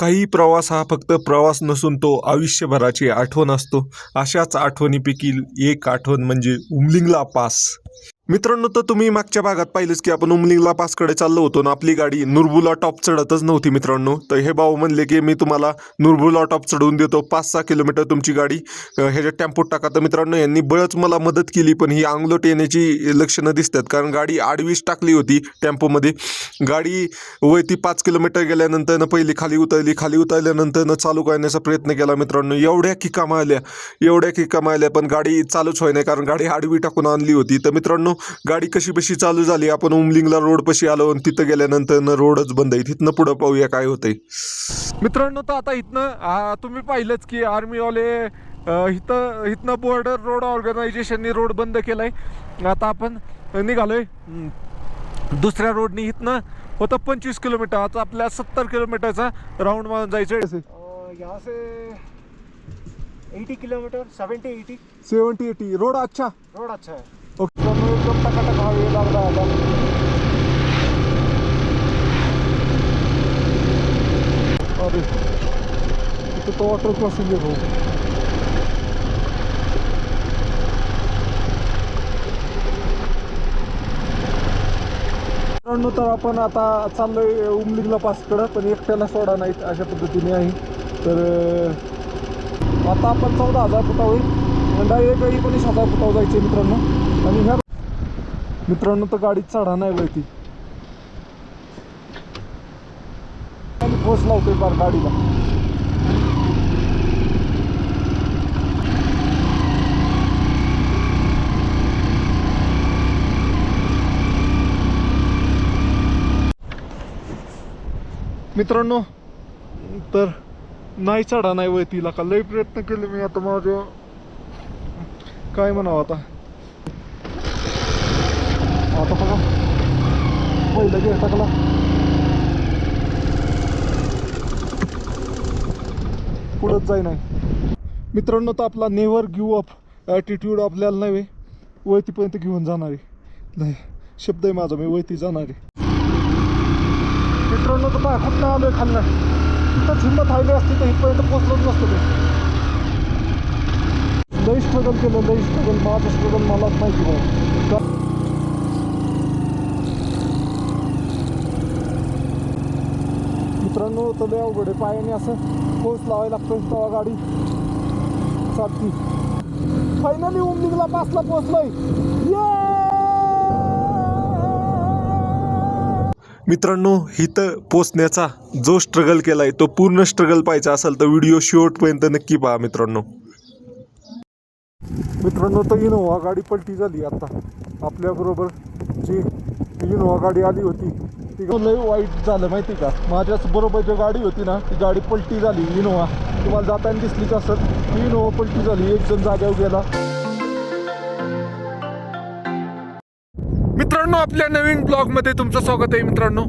काही प्रवास हा फक्त प्रवास नसून तो आयुष्यभराची आठवण असतो. अशाच आठवणीपैकी एक आठवण म्हणजे उमलिंगला पास. मित्रांनो, तर तुम्ही मागच्या भागात पाहिलंच की आपण उमलिंगला पासकडे चाललो होतो ना, आपली गाडी नुरबुला टॉप चढतच नव्हती मित्रांनो. तर हे भाऊ म्हणले की मी तुम्हाला नुरबुला टॉप चढवून देतो, 5-6 किलोमीटर तुमची गाडी ह्याच्या टेम्पोत टाका. तर मित्रांनो, यांनी बळच मला मदत केली, पण ही अंगलट येण्याची लक्षणं दिसतात, कारण गाडी आडवीच टाकली होती टेम्पोमध्ये. गाडी वरती 5 किलोमीटर गेल्यानंतर पहिली खाली उतरल्यानंतर चालू करण्याचा प्रयत्न केला मित्रांनो. एवढ्या किका मारल्या पण गाडी चालूच होई नाही, कारण गाडी आडवी टाकून आणली होती. तर मित्रांनो, गाडी कशी बशी चालू झाली. आपण उमलिंगला रोड पशी आलो आणि तिथं गेल्यानंतर रोडच बंद आहे. तिथनं पुढं पाहूया काय होतंय मित्रांनो. तर आता इथनं तुम्ही पाहिलंच की आर्मीवाले इथनं बॉर्डर रोड ऑर्गनायझेशननी रोड बंद केलाय. आता आपण निघालोय दुसऱ्या रोडनी. इथनं होतं 25 किलोमीटर, आता आपल्या 70 किलोमीटरचा राऊंड मारून जायचं आहे. यहाँ से 80 किलोमीटर 70-80 70-80 रोड अच्छा है. ओके. एकदम टकाटक हवे लागला आता. अरे इथं तो वॉटर क्रॉसिंग आहे भाऊ. मित्रांनो, तर आपण आता चाललोय उमलिंगला पासकडं, पण एकट्याला सोडा नाहीत अशा पद्धतीने आहे. तर आता आपण 14,000 फुटावर डायरेक्ट 19,000 फुटावर जायचे मित्रांनो. आणि ह्या मित्रांनो, तर गाडीत चढा नाही वळती, फोर्स लावतोय फार गाडीला. मित्रांनो, तर नाही चढा नाही वळतीला का लई प्रयत्न केले मी. आता माझं काय म्हणावं आता बघा पहिलं गे टाकला. पुढंच जाई नाही मित्रांनो. तर आपला नेव्हर गिव्ह अप ॲटिट्यूड आपल्याला नाही वळतीपर्यंत घेऊन जाणार आहे. नाही शब्द आहे माझा, मी वळती जाणार आहे मित्रांनो. तर काय कुठं आलोय खाल्लं, तिथंच हिंमत राहिली असती तर इथपर्यंत पोचलोच नसतो मी. लई स्ट्रगल केलं, लई स्ट्रगल. माझं स्ट्रगल मलाच माहिती भाऊ. मित्रांनो, तर लय अवघड आहे. पायाने असं पोच लावायला लागतो तेव्हा गाडी चालती. फायनली उमलिंगला पासला पोचलोय. मित्रांनो, इथं पोचण्याचा जो स्ट्रगल केलाय तो पूर्ण स्ट्रगल पाहायचा असेल तर व्हिडिओ शेवटपर्यंत नक्की पहा मित्रांनो. तर इनोवा गाडी पलटी झाली. आता आपल्याबरोबर जी इनोवा गाडी आली होती ती लय वाईट झालं माहिती का. माझ्याच बरोबर जी गाडी होती ना ती गाडी पलटी झाली. इनोवा तुम्हाला जाताना दिसलीच असेल. ती इनोवा पलटी झाली, एक जण जाग्यावर गेला. मित्रांनो, आपल्या नवीन ब्लॉगमध्ये तुमचं स्वागत आहे मित्रांनो.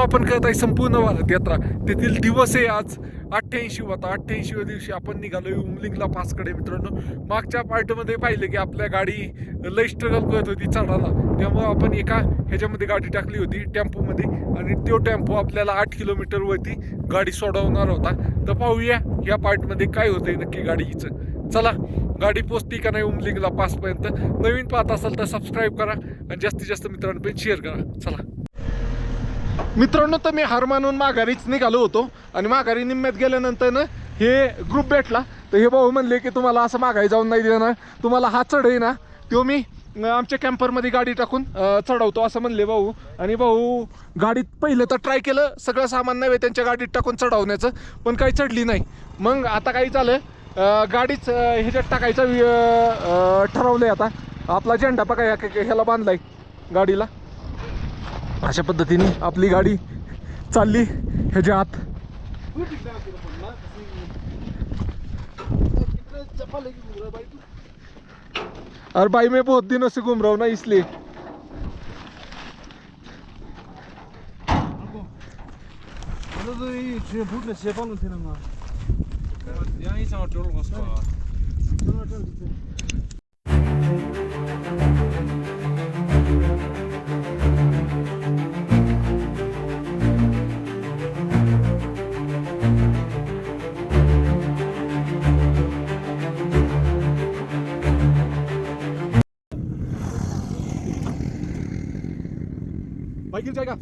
आपण करत आहे संपूर्ण भारत यात्रा. तेथील दिवस आहे आज 88 होता. 88व्या दिवशी आपण निघालोय उमलिंगला पासकडे मित्रांनो. मागच्या पार्टमध्ये पाहिलं की आपल्या गाडी लई स्ट्रगल करत होती चढायला, त्यामुळे आपण एका ह्याच्यामध्ये गाडी टाकली होती टेम्पोमध्ये, आणि तो टेम्पो आपल्याला 8 किलोमीटरवरती गाडी सोडवणार होता. तर पाहूया या पार्टमध्ये काय होतंय नक्की गाडीचं. चला, गाडी पोचती का नाही उमलिंगला पासपर्यंत. नवीन पाहत असाल तर सबस्क्राईब करा आणि जास्तीत जास्त मित्रांपर्यंत शेअर करा. चला मित्रांनो, तर मी हार मानून माघारीच निघालो होतो, आणि माघारी निम्म्यात गेल्यानंतर ना हे ग्रुप भेटला. तर हे भाऊ म्हणले की तुम्हाला असं माघारी जाऊन नाही देणार, तुम्हाला हा चढ आहे ना तो मी आमच्या कॅम्परमध्ये गाडी टाकून चढवतो असं म्हणले भाऊ. आणि भाऊ गाडीत पहिलं तर ट्राय केलं, सगळं सामान नाही त्यांच्या गाडीत टाकून चढवण्याचं, पण काही चढली नाही. मग आता काही झालं, गाडीच ह्याच्यात टाकायचं ठरवलंय. आता आपला झेंडा बघा ह्याला बांधलाय गाडीला. अशा पद्धतीने आपली गाडी चालली ह्याच्या आत. अरे भाई, मैं बहुत दिनों से घूम रहा हूँ ना इसलिए. गिर जाएगा.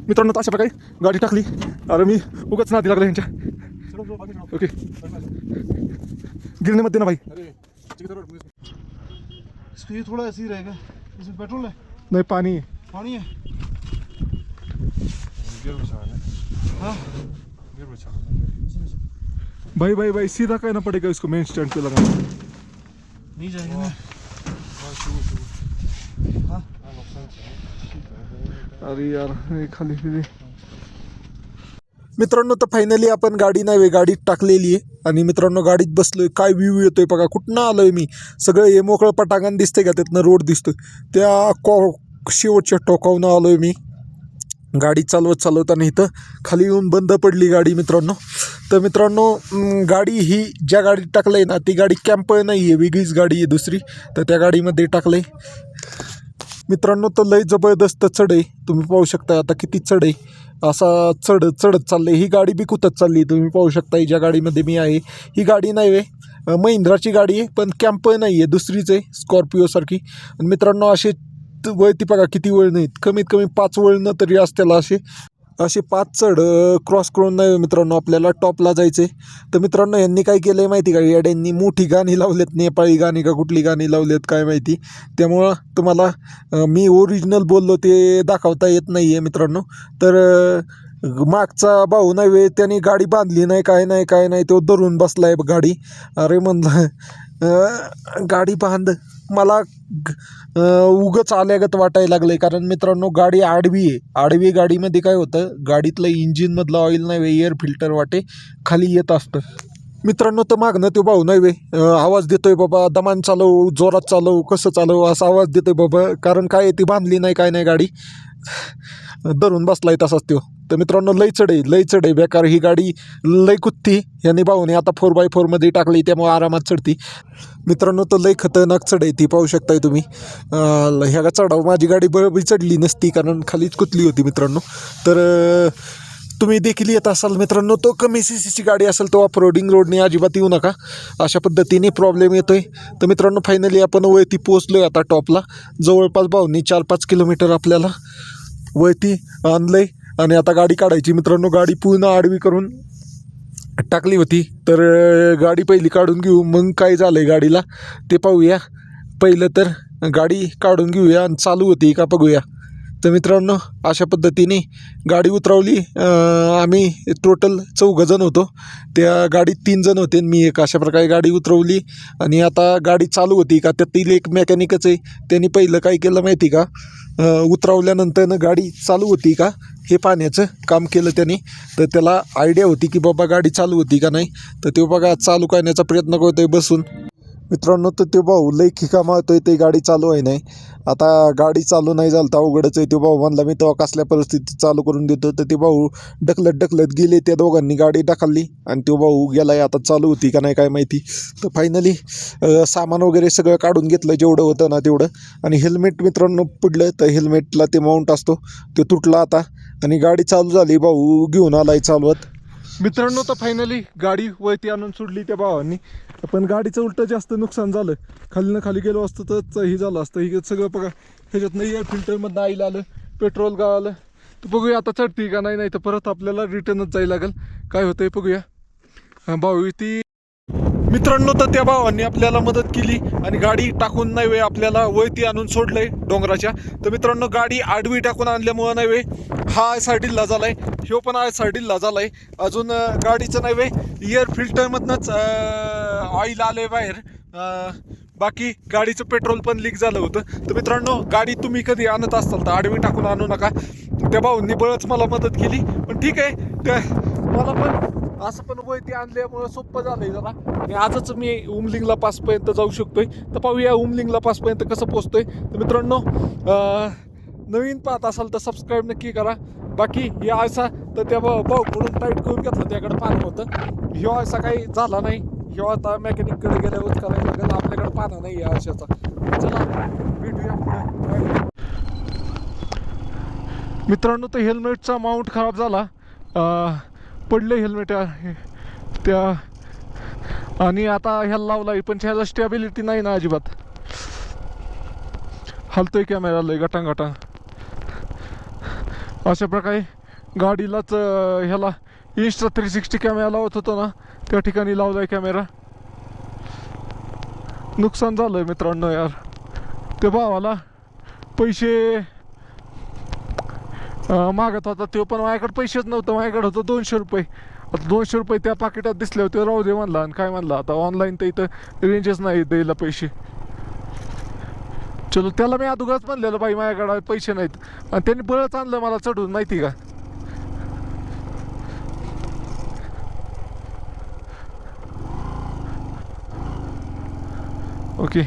मित्रांनो अशा प्रकारे गाडी टाकली. अरे मी उगाच नादी लागला यांच्या. ओके गिरण्यामध्ये ना भाई. ये थोड़ा ऐसे ही रहेगा. इसमें पेट्रोल है? नहीं पानी है. पानी है? हाँ भाई भाई भाई सीधा कहना पड़ेगा इसको मेन स्टैंड पे लगाना. नहीं जाएगा ना. हाँ अरे यार हे खाली फिरी. मित्रांनो तर फायनली आपण गाडी नाही गाडीत टाकलेली आहे आणि मित्रांनो गाडीत बसलोय. काय व्ह्यू येतोय बघा. कुठनं आलोय मी. सगळं हे मोकळं पटांगण दिसतंय का. त्यातनं रोड दिसतोय. त्या शेवटच्या टोकावनं आलोय मी. गाडी चालवताना इथं खाली येऊन बंद पडली गाडी मित्रांनो. तर मित्रांनो गाडी ही ज्या गाडीत टाकलंय ना ती गाडी कॅम्पर नाही आहे, वेगळीच गाडी आहे दुसरी. तर त्या गाडीमध्ये टाकलंय मित्रांनो. तर लय जबरदस्त चढ आहे. तुम्ही पाहू शकता आता किती चढ आहे. असा चढत चाललंय. ही गाडी बी कुतत चालली. तुम्ही पाहू शकता ज्या गाडीमध्ये मी आहे ही गाडी नाही आहे, महिंद्राची गाडी आहे पण कॅम्पर नाही आहे, दुसरीच आहे स्कॉर्पिओसारखी. आणि मित्रांनो असे वळती बघा किती वळण आहेत. कमीत कमी 5 वळणं तरी असतील. असे 5 चढ क्रॉस करून नाही मित्रांनो आपल्याला टॉपला जायचं आहे. तर मित्रांनो यांनी काय केलं आहे माहिती का. यांनी मोठी गाणी लावलेत, नेपाळी गाणी का कुठली गाणी लावलेत काय माहिती. त्यामुळं तुम्हाला मी ओरिजिनल बोललो ते दाखवता येत नाही आहे मित्रांनो. तर मागचा भाऊ नाही त्याने गाडी बांधली नाही काय नाही तो धरून बसला आहे गाडी. अरे म्हणलं गाडी बांध. मला उगच आल्यागत वाटायला लागलं आहे. कारण मित्रांनो गाडी आडवी आहे. आडवी गाडीमध्ये काय होतं गाडीतलं इंजिनमधलं ऑइल नाही एअर फिल्टर वाटे खाली येत असतं मित्रांनो. तर मागणं तो भाऊ नाही आवाज देतोय बाबा दमान चालव, जोरात चालव, कसं चालव असा आवाज देतोय बाबा. कारण काय ती बांधली नाही काय नाही गाडी धरून बसलाय तसाच तो. तर मित्रांनो लय चढ आहे बेकार. ही गाडी लय कुत्ती. यांनी भाऊने आता 4x4 मध्ये टाकली त्यामुळे आरामात चढती मित्रांनो. तर लय खतरनाक चढ आहे ती पाहू शकताय तुम्ही. ह्या चढाव माझी गाडी बरोबर चढली नसती कारण खालीच कुतली होती मित्रांनो. तर तुम्ही देखील येत असाल मित्रांनो तो कमी सीसीची गाडी असेल तो ऑफरोडिंग रोडने अजिबात येऊ नका. अशा पद्धतीने प्रॉब्लेम येतोय. तर मित्रांनो फायनली आपण वळती पोचलोय आता टॉपला. जवळपास भाऊनी 4-5 किलोमीटर आपल्याला वळती आणलंय आणि आता गाडी काढायची मित्रांनो. गाडी पूर्ण आडवी करून टाकली होती. तर गाडी पहिली काढून घेऊ मग काय झालंय गाडीला ते पाहूया. पहिलं तर गाडी काढून घेऊया आणि चालू होती का बघूया. तर मित्रांनो अशा पद्धतीने गाडी उतरवली. आम्ही टोटल 4 जण होतो. त्या गाडीत 3 जण होते मी एक. अशा प्रकारे गाडी उतरवली आणि आता गाडी चालू होती का. त्यातील एक मेकॅनिकच आहे. त्यांनी पहिलं काय केलं माहिती का उतरवल्यानंतर गाडी चालू होती का हे पाहण्याचं काम केलं त्याने. तर त्याला आयडिया होती की बाबा गाडी चालू होती का नाही. तर तो बघा चालू करण्याचा प्रयत्न करतोय बसून मित्रांनो. तर तो भाऊ लई खिका मारतोय ते गाडी चालू आहे नाही. आता गाडी चालू नाही झालं तर अवघडच आहे. तो भाऊ म्हणला मी तेव्हा कसल्या परिस्थितीत चालू करून देतो. तर ते भाऊ ढकलत गेले. त्या दोघांनी गाडी ढकलली आणि तो भाऊ गेलाय. आता चालू होती का नाही काय माहिती. तर फायनली सामान वगैरे सगळं काढून घेतलं जेवढं होतं ना तेवढं. आणि हेल्मेट मित्रांनो पडलं तर हेल्मेटला ते माउंट असतो ते तुटला आता आणि गाडी चालू झाली. भाऊ घेऊन आलाय चालवत मित्रांनो. तर फायनली गाडी वरती आणून सोडली त्या भावांनी. पण गाडीचं उलटं जास्त नुकसान झालं. खाली गेलो असतं तर हे झालं असतं. हे सगळं बघा ह्याच्यातनं एअर फिल्टरमधनं आईल आलं, पेट्रोल गाळालं. तर बघूया आता चढती का नाही तर परत आपल्याला रिटर्नच जायला लागेल. काय होतंय बघूया. भाऊ ती मित्रांनो तर त्या भावांनी आपल्याला मदत केली आणि गाडी टाकून नाही वे आपल्याला वरती आणून सोडलंय डोंगराच्या. तर मित्रांनो गाडी आडवी टाकून आणल्यामुळं नाही वे हा आयसारडीला झालाय, ह्यो पण आयसारडीला झालाय. अजून गाडीचं नाही वे एअर फिल्टरमधनंच ऑइल आलंय बाहेर. बाकी गाडीचं पेट्रोल पण लीक झालं होतं. तर मित्रांनो गाडी तुम्ही कधी आणत असाल तर आडवी टाकून आणू नका. त्या भाऊंनी बळच मला मदत केली. पण ठीक आहे त्या मला पण असं पण वरती आणल्यामुळं सोपं झालंय जरा. आणि आजच मी उमलिंगला पासपर्यंत जाऊ शकतोय. तर पाहूया उमलिंगला पासपर्यंत कसं पोचतोय. तर मित्रांनो नवीन पाहत असाल तर सबस्क्राईब नक्की करा. बाकी या आयसा तर त्या भाऊकडून टाईट करून घेतलं त्याकडे पानं होतं. ह्यो आयसा काही झाला नाही. ह्यो आता मेकॅनिककडे गेल्यावरच करायला लागेल. आपल्याकडे पानं नाही या आयशाचा. चला भेटूया पुढे. मित्रांनो तर हेल्मेटचा माउंट खराब झाला. पडले हेल्मेट त्या आणि आता ह्याला लावला पण ह्याला स्टेबिलिटी नाही ना अजिबात. हलतोय कॅमेरा लय गटांग गटांग. अशा प्रकारे गाडीलाच ह्याला इंस्टा 360 कॅमेरा लावत होतो ना, त्या ठिकाणी लावलाय कॅमेरा. नुकसान झालंय मित्रांनो यार. ते भावाला पैसे मागत होता तो, पण माझ्याकडे पैसेच नव्हतं. माझ्याकडे होतं 200 रुपये. आता 200 रुपये त्या पाकिटात दिसले होते, राहू दे म्हणला. आणि काय म्हणला आता, ऑनलाईन तर इथं रेंजच नाही द्यायला पैसे. चलो त्याला मी अगोदरच म्हणलेलं बाई माझ्याकडे पैसे नाहीत, आणि त्यांनी बळच आणलं मला चढून, माहिती का. ओके,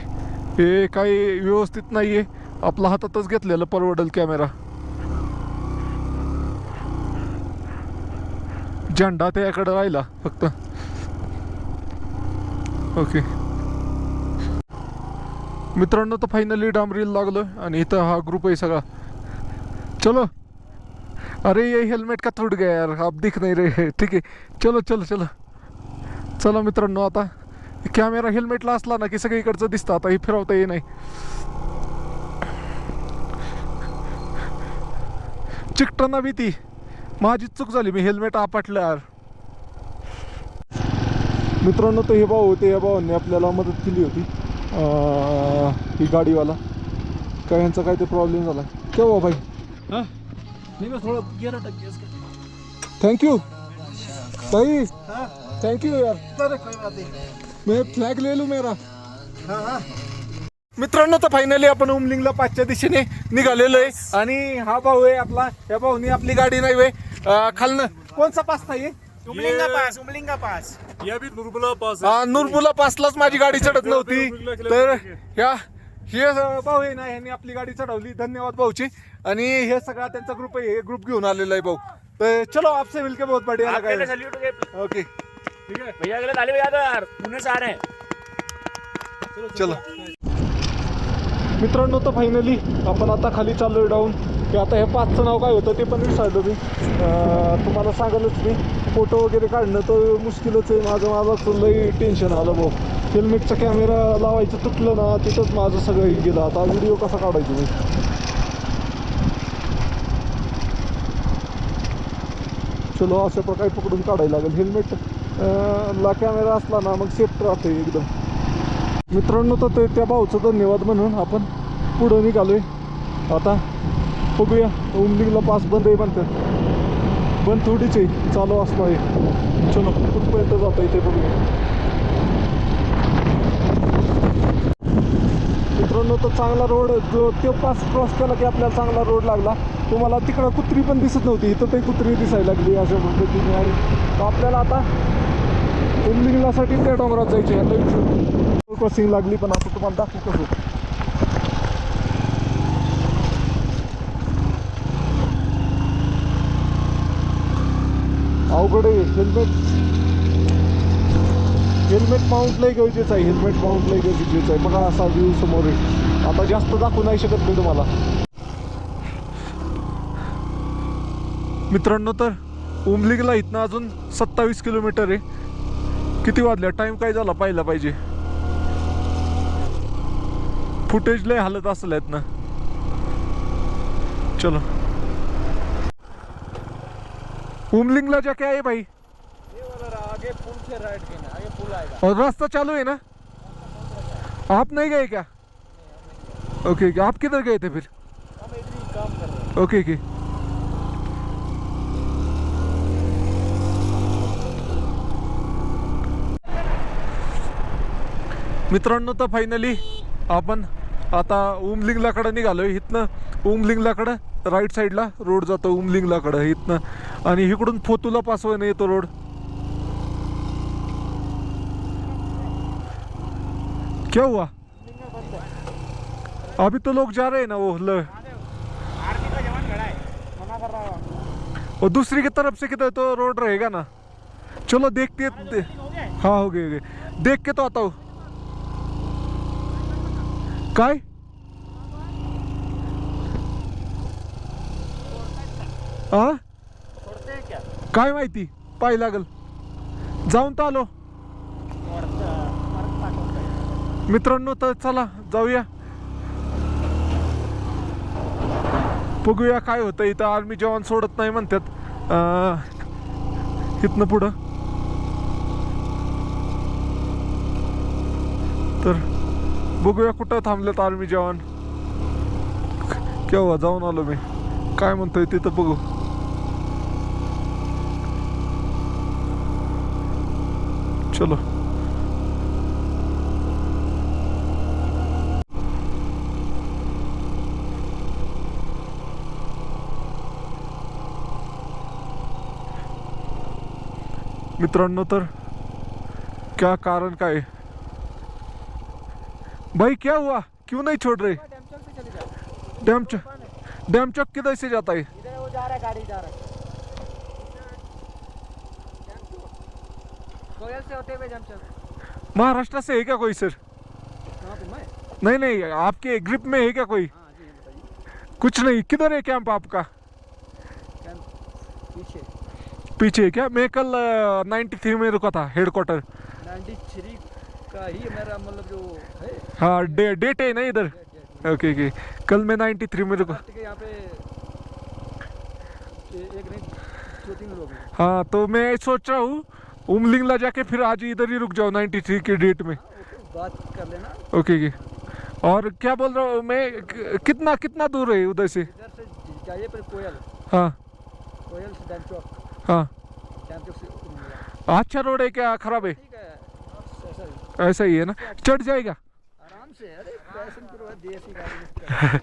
हे काही व्यवस्थित नाही आहे. आपला हातातच घेतलेलं परवडेल कॅमेरा. झेंडा त्याकडे राहिला फक्त. ओके मित्रांनो, तर फायनली डांबरीला लागलो आणि इथं हा ग्रुप आहे सगळा. चलो, अरे ये हेलमेट का तुट गया यार, आप दिख नहीं रहे. ठीक आहे, चलो चलो चलो. चला मित्रांनो, आता कॅमेरा हेल्मेटला असला ना की सगळीकडचं दिसतं. आता हे फिरवता ये नाही. चिकटना भीती माझीच चूक झाली, मी हेल्मेट आपटलं यार. मित्रांनो, तर हे भाऊ होते, या भावांनी आपल्याला मदत केली होती. ही गाडीवाला काय, ह्यांचा काय ते प्रॉब्लेम झाला. केव्हा भाई? हाँ नहीं, मैं थोड़ा गियर अटक गया इसका. थँक्यू भाई, थँक्यू यार. अरे कोई बात नहीं. मैं फ्लॅग ले लू मेरा. हाँ हाँ. मित्रांनो, तर फायनली आपण उमलिंगला 5च्या दिशेने निघालेलो आहे. आणि हा भाऊ आहे आपला, या भाऊनी आपली गाडी नाही वे खालनं. कोणचा पास नाही उमलिंगा पास, उमलिंगा पास. ये अभी नुरबुला पास नुरबुला पासलाच माझी गाडी चढत नव्हती. तर ह्या हे भाऊ आहे ना, ह्यांनी आपली गाडी चढवली. धन्यवाद भाऊची. आणि हे सगळा त्यांचा ग्रुप आहे, हे ग्रुप घेऊन आलेला आहे भाऊ. तर चलो, आपसे मिलके बहुत बढ़िया आपके लिए लगा. सैल्यूट के ओके ठीक है भैया, अगले ताली बजा दो यार, पुणे से आ रहे हैं. चलो मित्रांनो, तर फायनली आपण आता खाली चाललोय डाऊन. की आता हे पाचचं नाव काय होतं ते पण विसरलो मी. तुम्हाला सांगालच मी, फोटो वगैरे काढणं तर मुश्किलच आहे माझं लई टेन्शन आलं भाऊ. हेल्मेटचा कॅमेरा लावायचं तुटलं ना, तिथंच माझं सगळं गेलं. आता व्हिडिओ कसा काढायचा मी. चलो, अशा प्रकारे पकडून काढायला लागेल. हेल्मेट ला कॅमेरा असला ना मग सेफ राहते एकदम. मित्रांनो, तर ते त्या भाऊचं धन्यवाद म्हणून आपण पुढं निघालोय. आता बघूया, उमलिंगला पास बंद आहे म्हणतात. बंद थोडीच आहे, चालू असणार आहे. चलो, कुठपर्यंत जाता येते बघूया. मित्रांनो, तर चांगला रोड, जो तो पास क्रॉस केला की आपल्याला चांगला रोड लागला. तुम्हाला तिकडं कुत्री पण दिसत नव्हती, इथं ते कुत्री दिसायला लागली अशा पद्धतीने. आणि आपल्याला आता उमलिंगलासाठी त्या डोंगरात जायचे. ह्याला क्रॉसिंग लागली, पण आता तुम्हाला दाखवू कसं. अवघड आहे. हेल्मेट माउंट लय गरजेचं आहे. हेल्मेट माउंट लय गरजेचं आहे. बघा, असा व्ह्यू समोर आहे. आता जास्त दाखवू नाही शकत मी तुम्हाला. मित्रांनो, तर उमलिंगला इथनं अजून 27 किलोमीटर आहे. किती वाजल्या, टाइम काय झाला पाहिला पाहिजे. फुटेज लय हालत असेल आहेत ना. चलो, उमलिंगला जा क्या है भाई? ये वाला आगे पुल से राइट के ना, आगे पुल आएगा. और रास्ता चालू है ना? आप नहीं गए क्या? ओके ओके, आप किधर गए थे फिर? हम इधर ही काम कर रहे हैं. Okay okay. मित्रांनो, तर फायनली आपण आता उमलिंगलाकडं निघालोय. इथनं उमलिंगलाकडं राईट साईडला रोड जातो उमलिंगलाकडं इथनं. आणि इकडून फोतुला पासवाने येतो रोड. क्या हुआ? अभी तो लोग जा रहे हैं ना, वो आर्मी का जवान खड़ा है, मना कर रहा हूँ. और दूसरी की तरफ से किधर तो रोड रहेगा ना. चलो देखते हो गया. हाँ, हो गए देख के तो आता हूँ. काय हा, छोड़ते हैं क्या? काय माहिती, पाय लागल. जाऊन तर आलो. मित्रांनो, तर चला जाऊया. बघूया काय होतं. इथं आर्मी जवान सोडत नाही म्हणतात. इथनं पुढं तर बघूया कुठं थांबलेत आर्मी जवान. केव्हा जाऊन आलो मी, काय म्हणतोय तिथं बघू. चलो मित्रांनो, तर क्या कारण का है भाई, क्या हुआ, क्यों नहीं छोड़ रहे? डैम चौक किधर से जाता है? इधर वो जा रहा है, गाड़ी जा रहा है कोयल से होते हुए जमचौक। महाराष्ट्र से है क्या कोई सर? कहाँ पे मैं? नहीं नहीं, आपके ग्रुप में है क्या कोई? हाँ जी बताइए। कुछ नहीं, किधर है कैंप आपका? पीछे पीछे है क्या? मैं कल 93 में रुका था, हेडक्वार्टर। 93 का ही मेरा मतलब जो है हाँ, डेट है ना इधर। ओके ओके, कल मैं 93 में रुका। के यहाँ पे एक नहीं 2-3 लोग हैं। हाँ, तो मैं सोच रहा हूँ उमलिंगला जाके फिर आज इधर ही रुक जाओ 93 के डेट में। बात कर लेना। Okay okay. और क्या बोल रहा हूँ मैं, कितना कितना दूर है उधर से? इधर से जाइए फिर कोयल, हाँ कोयल से डैम चौक, हाँ। डैम चौक से अच्छा रोड है क्या, खराब है? ठीक है, ऐसा ही ऐसा ही है ना, चढ़ जाएगा आराम से। अरे पैशन करो, देसी गाड़ी में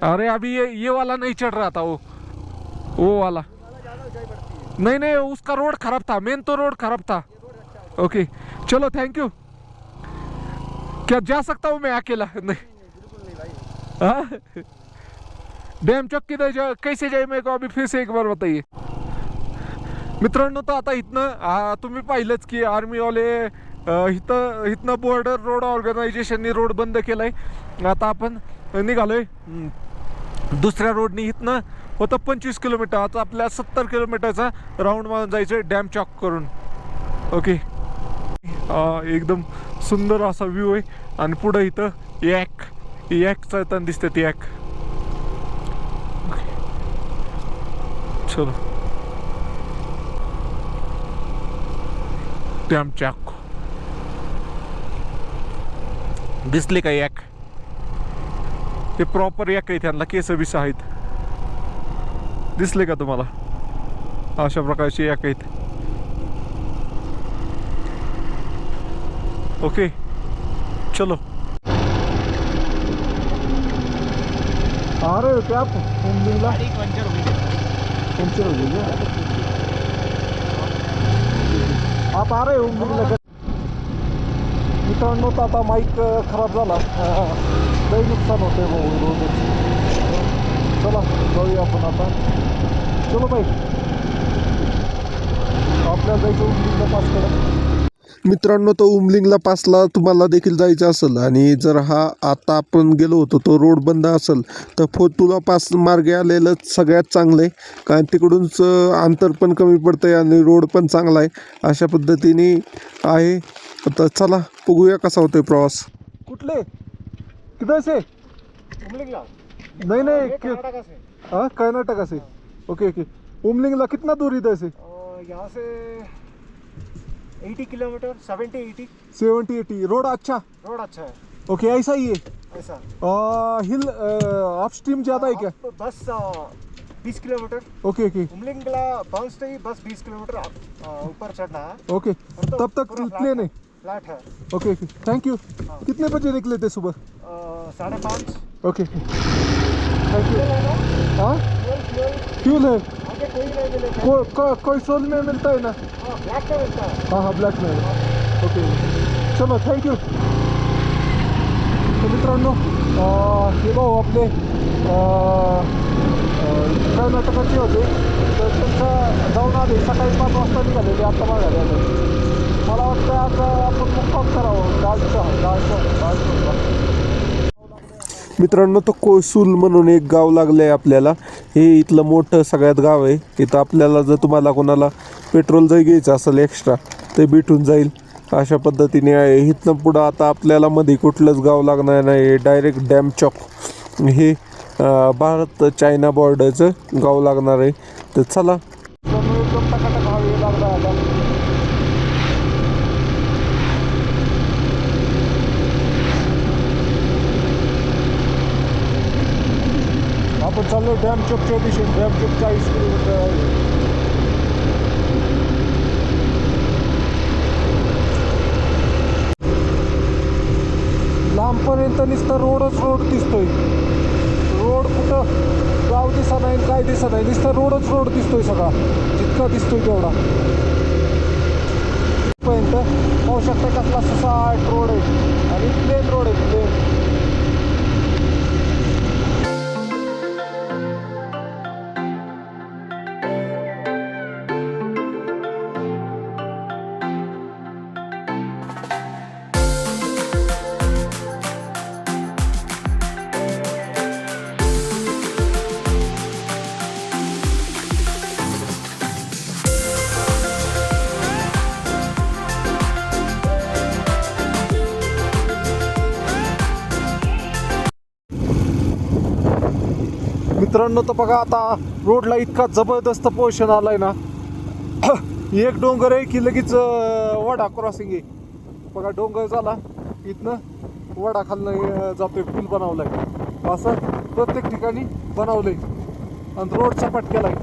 अरे अभी ये वाला नहीं चढ़ रहा था, वो वाला। ज़्यादा ऊंचाई बढ़ती है। नहीं नहीं, उसका रोड खराब था, मेन तो रोड खराब था। ये रोड अच्छा है। ओके चलो, थैंक यू। क्या जा सकता हूँ मैं अकेला? नहीं। बिल्कुल नहीं भाई। हाँ? डैम चौक किधर कैसे जाए मेरे को अभी फिर से एक बार बताइए. मित्रांनो, तर आता इथनं तुम्ही पाहिलंच की आर्मीवाले इथनं बॉर्डर रोड ऑर्गनायझेशननी रोड बंद केलाय. आता आपण निघालोय दुसऱ्या रोडनी. इथनं होतं 25 किलोमीटर, आता आपल्या 70 किलोमीटरचा राऊंड मारून जायचं डॅम चौक करून. ओके, एकदम सुंदर असा व्ह्यू आहे. आणि पुढं इथं यॅकचा तण दिसतं, यॅक. चलो डॅम चौक दिसले का? यॅक ते प्रॉपर यॅक आहे, त्यांना केस बिस आहेत. दिसले का तुम्हाला? अशा प्रकारचे यॅक आहेत. ओके चलो. आ रहे हो क्या आप उमलिंगला? पंचर हो गई क्या? आप आ रहे हो उमलिंगला? मित्रांनो, तर आता माईक खराब झाला, लई नुकसान होते रोज. चला जाऊया आपण आता. चलो बाई, आपल्याला जायचं उमलिंगला पास करा. मित्रांनो, तो उमलिंगला पासला तुम्हाला देखील जायचं असेल आणि जर हा आता आपण गेलो होतो तो रोड बंद असेल तर फोतुला पास मार्गे आलेलं सगळ्यात चांगलं आहे, कारण तिकडूनच अंतर पण कमी पडतं आहे आणि रोड पण चांगला आहे. अशा पद्धतीने आहे. आता चला बघूया कसा होतोय प्रवास. कुठले किधर से? उमलिंगला नहीं नहीं, कर्नाटक से। हाँ कर्नाटक से. Okay okay. उमलिंगला कितना दूर इधर से? यहाँ से 80 किलोमीटर, 70-80। 70-80. रोड अच्छा? रोड अच्छा है। ओके, ऐसा ही है. ऐसा हिल अप स्ट्रीम ज़्यादा है क्या? बस 20 किलोमीटर ओके ओके उमलिंगला बाउंस से ही बस 20 किलोमीटर ऊपर चढ़ना है। ओके. तब तक प्लेन है. फ्लैट है। Okay okay, thank you. कितने बजे निकले थे सुबह? 5:30। Okay thank you. हाँ, फ्यूल है. आगे कोई नहीं मिलेगा। कोई सोल में मिलता है ना? ब्लैक में मिलता है। हाँ हाँ, ब्लॅक में. ओके चलो, थँक्यू. तर मित्रांनो, हे भाऊ आपले कर्नाटकाचे होते, तर त्यांचा जाऊन आले. सकाळी 5 वाजता निघालेले, आता माघारी आले. मला वाटतं आज आपण मुक्काम करावं डाळचा. मित्रांनो, तो कोसूल म्हणून एक गाव लागलं आहे आपल्याला. हे इथलं मोठं सगळ्यात गाव आहे. इथं आपल्याला जर तुम्हाला कोणाला पेट्रोल जर घ्यायचं असेल एक्स्ट्रा ते भेटून जाईल. अशा पद्धतीने आहे. इथनं पुढं आता आपल्याला मध्ये कुठलंच गाव लागणार नाही, डायरेक्ट डॅम चौक. हे भारत चायना बॉर्डरचं गाव लागणार आहे. तर चला एकदम टकाटक हवे लागला आता. आपण चाललो डॅम चौकच्या दिशेने. डॅम चौक 40 किलोमीटर आहे. लांबपर्यंत नुसतं रोडच रोड दिसतोय. रोड कुठं गाव दिसत नाही, काय दिसत नाही, नुसतं रोडच रोड दिसतोय सगळा, जितका दिसतोय तेवढा. पर्यंत पाहू शकता कसला सुसाट रोड आहे आणि प्लेन रोड आहे, प्लेन. मित्रांनो तर बघा आता रोडला इतका जबरदस्त पोर्शन आलाय ना. एक डोंगर आहे की लगेच वडा क्रॉसिंग आहे. बघा डोंगर झाला, इथनं वडा खालनं जातोय, पूल बनवलाय. असं प्रत्येक ठिकाणी बनवलंय आणि रोड सपाट केलाय.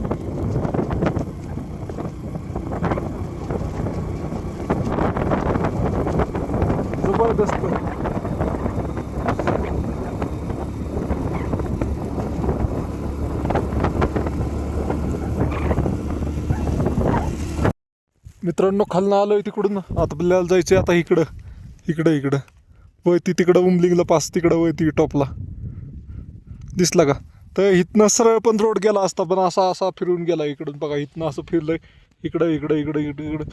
जबरदस्त. मित्रांनो खालनं आलोय तिकडून. आता आपल्याला जायचंय आता इकडं इकडं इकडं वरती, तिकडं उमलिंगला पास, तिकडं वरती टॉपला दिसला का. तर इथनं सरळ पण रोड गेला असता, पण असा असा फिरून गेला इकडून. बघा इथनं असं फिरलंय इकडं इकडं इकडं इकडं इकडं.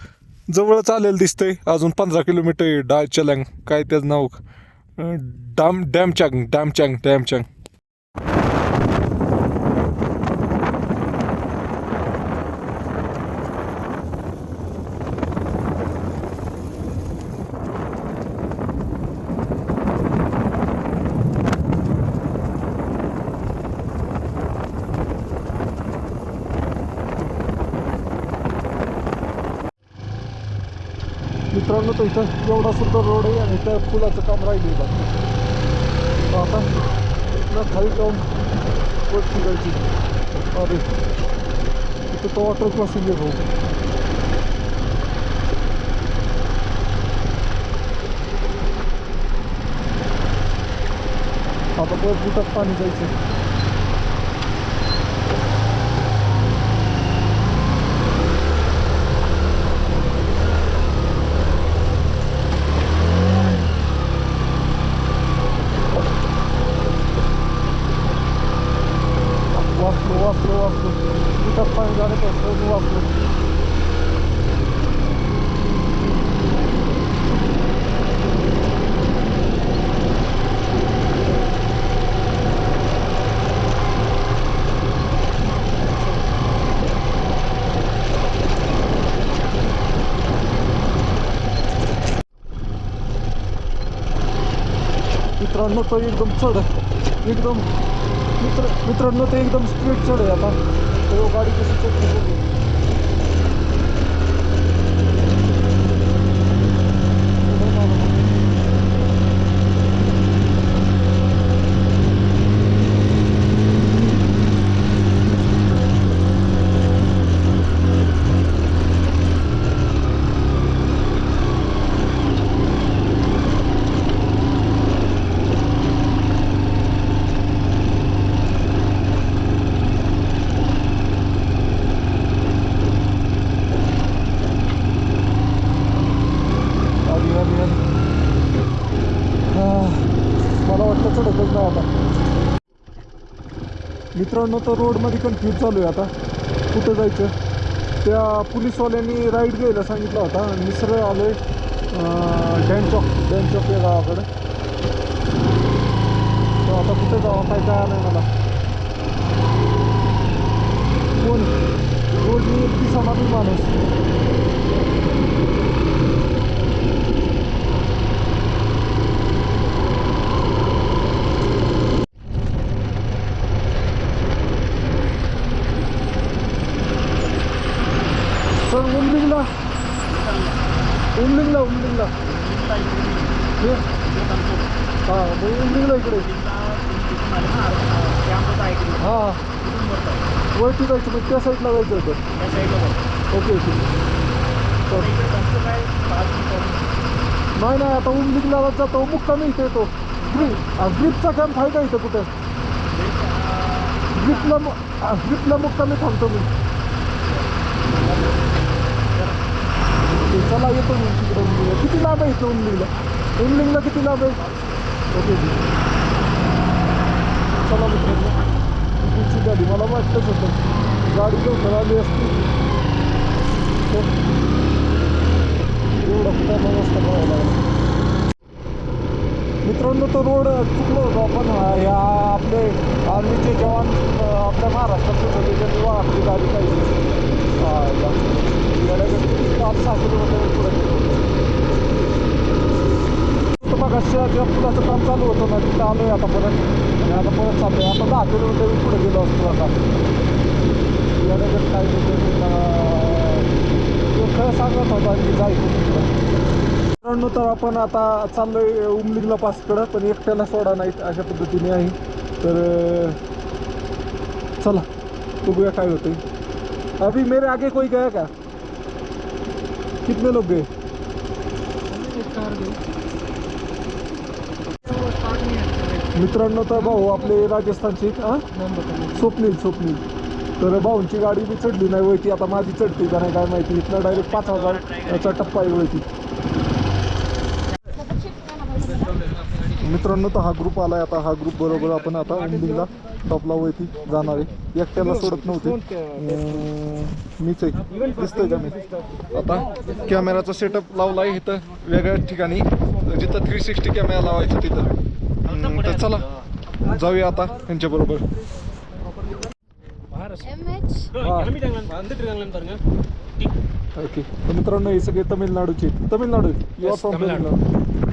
जवळ चालेल दिसतंय. अजून 15 किलोमीटर आहे. डायचलँग काय त्याचं नाव, डॅमचँग. मित्रांनो तर इथं एवढा सुद्धा रोड आहे आणि त्या पुलाचं काम राहिले बघ. आता इथनं खाली जाऊन वरती जायची. अरे इथं तो वॉटर क्रॉसिंग आहे भाऊ. आता परत बुटात पाणी जायचं. वाचलो बुटात पाणी जाण्यापासून वाचलो. मित्रांनो तो एकदम चढ, एकदम मित्रांनो ते एकदम स्ट्रेट चढ आहे. आता तो गाडी कशी चढली. मला वाटलं चढतच नाही आता. मित्रांनो तर रोडमध्ये कन्फ्यूज चालू आहे आता कुठं जायचं. त्या पोलीसवाल्यांनी राईड घ्यायला सांगितला होता आणि मी सरळ आलो आहे डॅमचॉक या गावाकडे. तर आता कुठे जावं काय काय नाही मला. कोण रोडनी एक दिवसाला बी माणूस. उमलिंगला उमलिंगला उमलिंगला हे? हा मग उमलिंगला इकडे हा वरती जायचं मग त्या साईडला जायचं होतं ओके ओके नाही नाही आता उमलिंगला जातो मुक्कामी इथे येतो ग्रिपचा कॅम्प आहे का इथं कुठं ग्रिपला मुक्कामी थांबतो मी चला येतो मी तिकडे उमलिंगला किती लांब आहे इथं उमलिंगला किती लांब आहे ओके चला मित्रांनो तुमची गाडी मला वाटतंच होतं गाडी लवकर आली असती एवढा कुठं रस्ता करावा लागला मित्रांनो तो रोड चुकलो होतो आपण ह्या आपले आर्मीचे जवान आपल्या महाराष्ट्रात सुचवले त्यांनी आपली गाडी पाहिजे 5-6 किलोमीटर पुढे मग ज्या पुलाचं काम चालू होतं ना तिथं आलो आहे आता परत आणि आता परत चाललो आहे आता 10 किलोमीटर पुढे गेलो असतो आता काय खरं सांगत होता की जायचं तिकडं मित्रांनो तर आपण आता चाललोय उमलिंगला पासकडं पण एकट्याला सोडा नाहीत अशा पद्धतीने आहे तर चला बघूया काय होतंय अभी मेरे आगे कोई गया क्या कितने लोग गए मित्रांनो तर भाऊ आपले राजस्थानचे स्वप्नील तर भाऊंची गाडी बी चढली नाही वळती आता माझी चढते का नाही काय माहिती इथनं डायरेक्ट 5,000चा टप्पा आहे वळती मित्रांनो तर हा ग्रुप आलाय आता हा ग्रुप बरोबर आपण आता उमलिंगला टॉपला वळती जाणार आहे एकट्याला सोडत नव्हते मीच आहे दिसतंय का मी आता कॅमेराचा सेटअप लावला आहे इथं वेगळ्या ठिकाणी जिथं 360 कॅमेरा लावायचा तिथं तर चला जाऊया आता त्यांच्याबरोबर ओके तर मित्रांनो हे सगळे तामिळनाडूचे Tamil Nadu you are from Tamil Nadu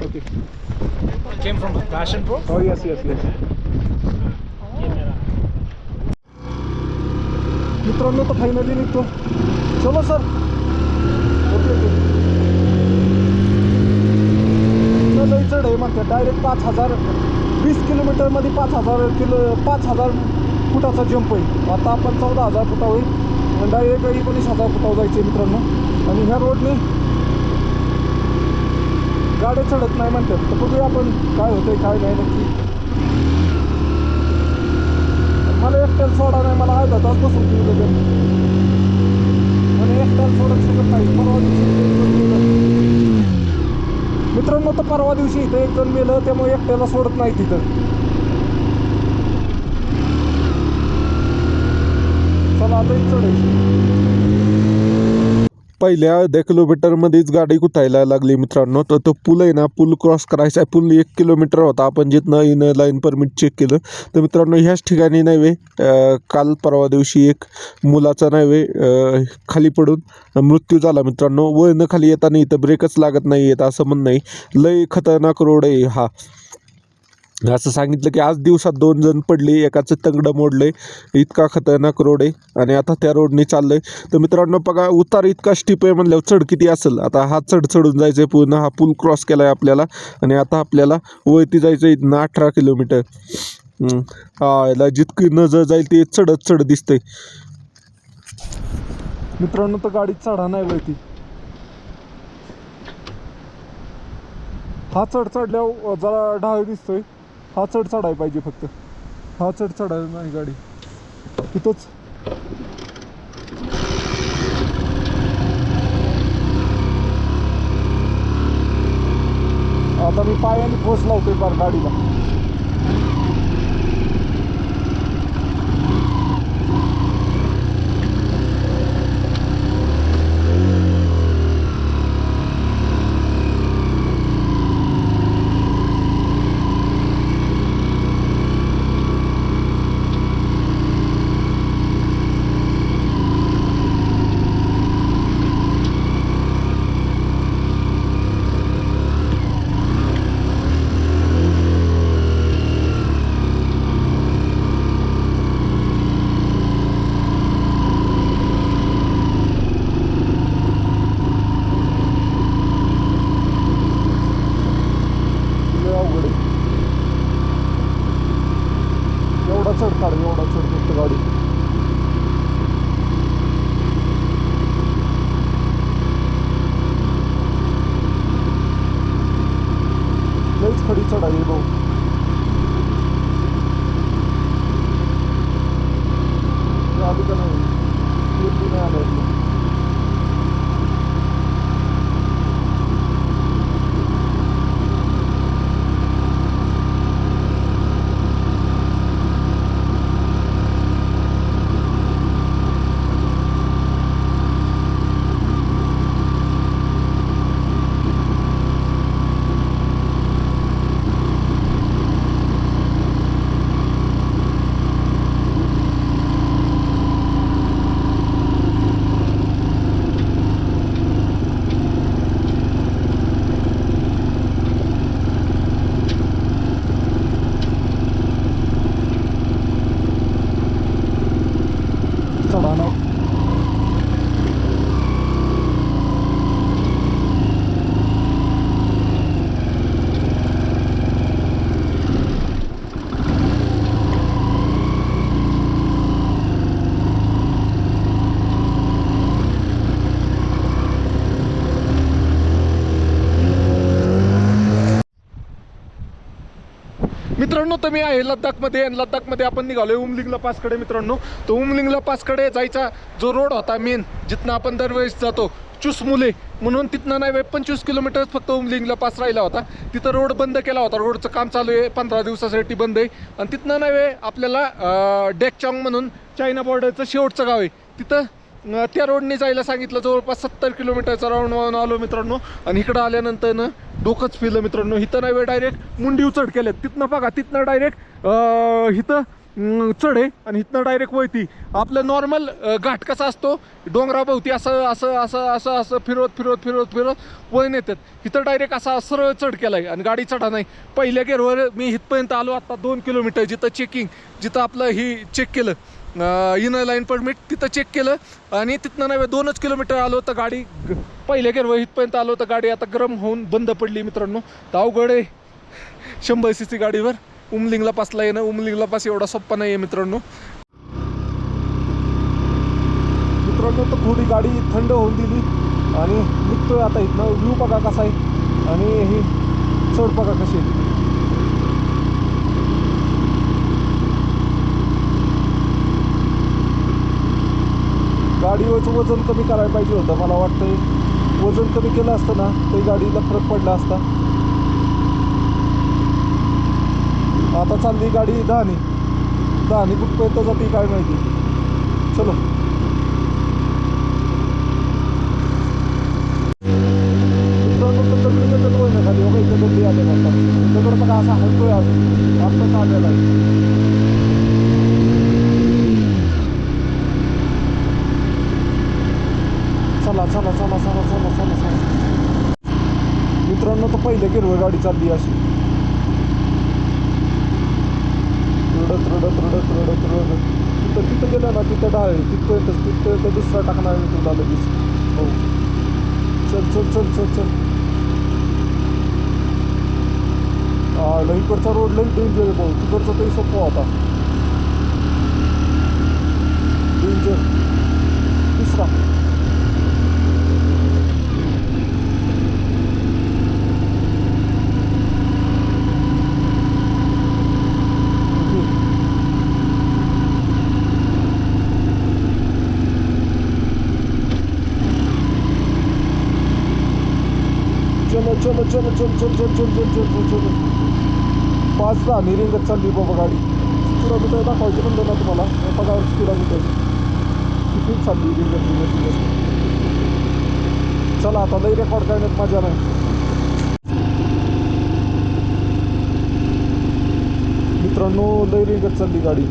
okay Came from Passion Pro. Oh yes. मित्रांनो तर फायनली निघतो चलो सर ओके लई चढ आहे म्हणतात डायरेक्ट 5,000 20 किलोमीटरमध्ये 5,000 फुटाचा जंप आहे आता आपण 14,000 फुटावर आहे डायरेक्ट 19,000 फुटावर जायचं आहे मित्रांनो आणि ह्या रोडने गाड्या चढत नाही म्हणतात तर बघूया आपण काय होतंय काय नाही नक्की मला एकट्याला सोडा नाही मला अर्धा तास बसून ठेवलं मला एकट्याला सोडत शकत नाही परवा दिवशी मित्रांनो तर परवा दिवशी इथं एक जण मेलं त्यामुळे एकट्याला सोडत नाही तिथं चला आता एक चढायची पहिल्या 10 किलोमीटरमध्येच गाडी गुतायला लागली मित्रांनो तर तो पूल आहे ना पूल क्रॉस करायचा आहे पूल 1 किलोमीटर होता आपण जिथनं इनं लाईन परमिट चेक केलं तर मित्रांनो ह्याच ठिकाणी नाही काल परवा दिवशी एक मुलाचा नाही खाली पडून मृत्यू झाला मित्रांनो वळणं खाली येताना इथं ब्रेकच लागत नाही येत असं म्हणणं नाही लय खतरनाक रोड आहे हा असं सांगितलं की आज दिवसात 2 जण पडले एकाचं तंगडं मोडलंय इतका खतरनाक रोड आहे आणि आता त्या रोडने चाललंय तर मित्रांनो बघा उतार इतका स्टीप आहे म्हणल्यावर चढ किती असेल आता हा चढून जायचं आहे पूर्ण हा पूल क्रॉस केला आहे आपल्याला आणि आता आपल्याला वळती जायचं आहे इथनं 18 किलोमीटर याला जितकी नजर जाईल ते चढत दिसतंय मित्रांनो तर गाडीत चढा नाही वळती हा चढल्यावर जरा ढाळ दिसतोय हा चढायला पाहिजे फक्त हा चढायला नाही गाडी तिथंच आता मी पायाने फोर्स लावतोय फार गाडीला मित्रांनो तर मी आहे लद्दाखमध्ये आणि लद्दाखमध्ये आपण निघालोय उमलिंगला पासकडे मित्रांनो. तो उमलिंगला पासकडे जायचा जो रोड होता मेन, जिथनं आपण दरवेळेस जातो चुसमुले म्हणून, तिथनं नाही 25 किलोमीटर फक्त उमलिंगला पास राहिला होता. तिथं रोड बंद केला होता, रोडचं काम चालू आहे, 15 दिवसासाठी बंद आहे. आणि तिथनं नाही आपल्याला डेकचॉंग म्हणून चायना बॉर्डरचं शेवटचं गाव आहे, तिथं त्या रोडने जायला सांगितलं. जवळपास 70 किलोमीटरचा राऊंड मारून आलो मित्रांनो. आणि इकडं आल्यानंतर ना डोकंच फिरलं मित्रांनो. इथं नाही डायरेक्ट मुंडी उचड केल्यात, तिथनं बघा तिथनं डायरेक्ट इथं चढ आहे आणि इथनं डायरेक्ट वळती. आपलं नॉर्मल घाट कसा असतो डोंगराभोवती असं असं असं असं असं फिरवत फिरवत फिरवत फिरवत वळण येतात, इथं डायरेक्ट असा सरळ चढ केला आहे आणि गाडी चढा नाही. पहिल्या गेअरवर मी इथपर्यंत आलो आता 2 किलोमीटर, जिथं चेकिंग, जिथं आपलं ही चेक केलं इनर लाईन परमिट, तिथं चेक केलं. आणि तिथनं नाही 2च किलोमीटर आलो तर गाडी पहिल्या गेअरवर इथपर्यंत आलो तर गाडी आता गरम होऊन बंद पडली मित्रांनो. तर अवघड आहे 100 cc गाडीवर उमलिंगला पासला येणं. उमलिंगला पास एवढा सोप्पा नाही आहे मित्रांनो. तर थोडी गाडी थंड होऊन दिली आणि निघतोय आता इथनं. व्ह्यू बघा कसा आहे आणि ही चढ बघा कशी आहे. गाडीवरचं वजन कमी करायला पाहिजे होतं, मला वाटतंय वजन कमी केलं असतं ना तरी गाडीला फरक पडला असता. आता चालली गाडी दहानी कुठपर्यंत जाते काय माहिती. चलो ना खाली बघा इथं दल्ली आले म्हणतात, दगड बघा असा हलतोय अजून आत्ताच आलेला आहे. चला चला चला चला चला चला चला मित्रांनो. तर पहिल्या गेअरवर गाडी चालली अशी रडत रडत रडत रडत रडत. तिथं गेलं ना तिथं डाळ आहे, तिथं दुसरा टाकणार आहे तुला लगेच. हो चल चल चल चल चल. इकडचा रोड लई डेंजर आहे भाऊ, तिकडचा तरी सोपा होता. डेंजर तिसरा. चलो चलो चल चल चल चल चल चल चल चल. 5-10 रिंगत चालली बाबा गाडी. किलोमीटर दाखवायचे म्हणलं ना तुम्हाला, बघा किलोमीटर किती चालली रिंगत. चला आता लई रेकॉर्ड करण्यात मजा नाही मित्रांनो, लई रिंगत चालली गाडी.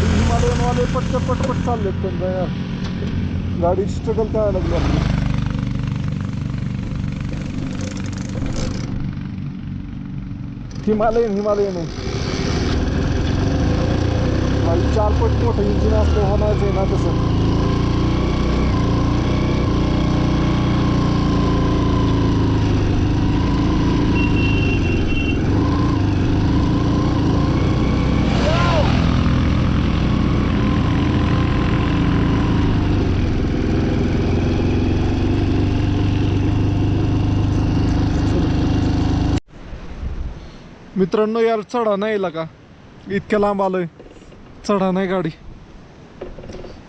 हिमालयनवाले पटपट पटपट चाललेत, पण यार गाडी स्ट्रगल करायला लागली आपली. हिमालयन आहे भाई, 4 पट मोठं इंजिन असतं होणारच आहे ना तसं. मित्रांनो यार चढा नाही का, इतक्या लांब आलोय, चढा नाही गाडी.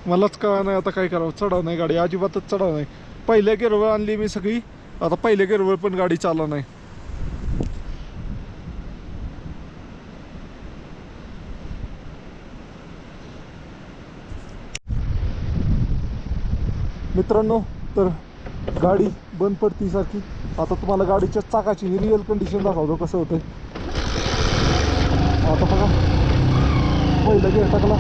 मलाच कळा नाही आता काय करावं. चढा नाही गाडी, अजिबातच चढा नाही. पहिल्या गेअरवर आणली मी सगळी, आता पहिल्या गेअरवर पण गाडी चालला नाही. मित्रांनो तर गाडी बंद पडती सारखी. आता तुम्हाला गाडीच्या चाकाची रिअल कंडिशन दाखवतो कसं होतंय. आता बघा पहिला गेअर टाकला,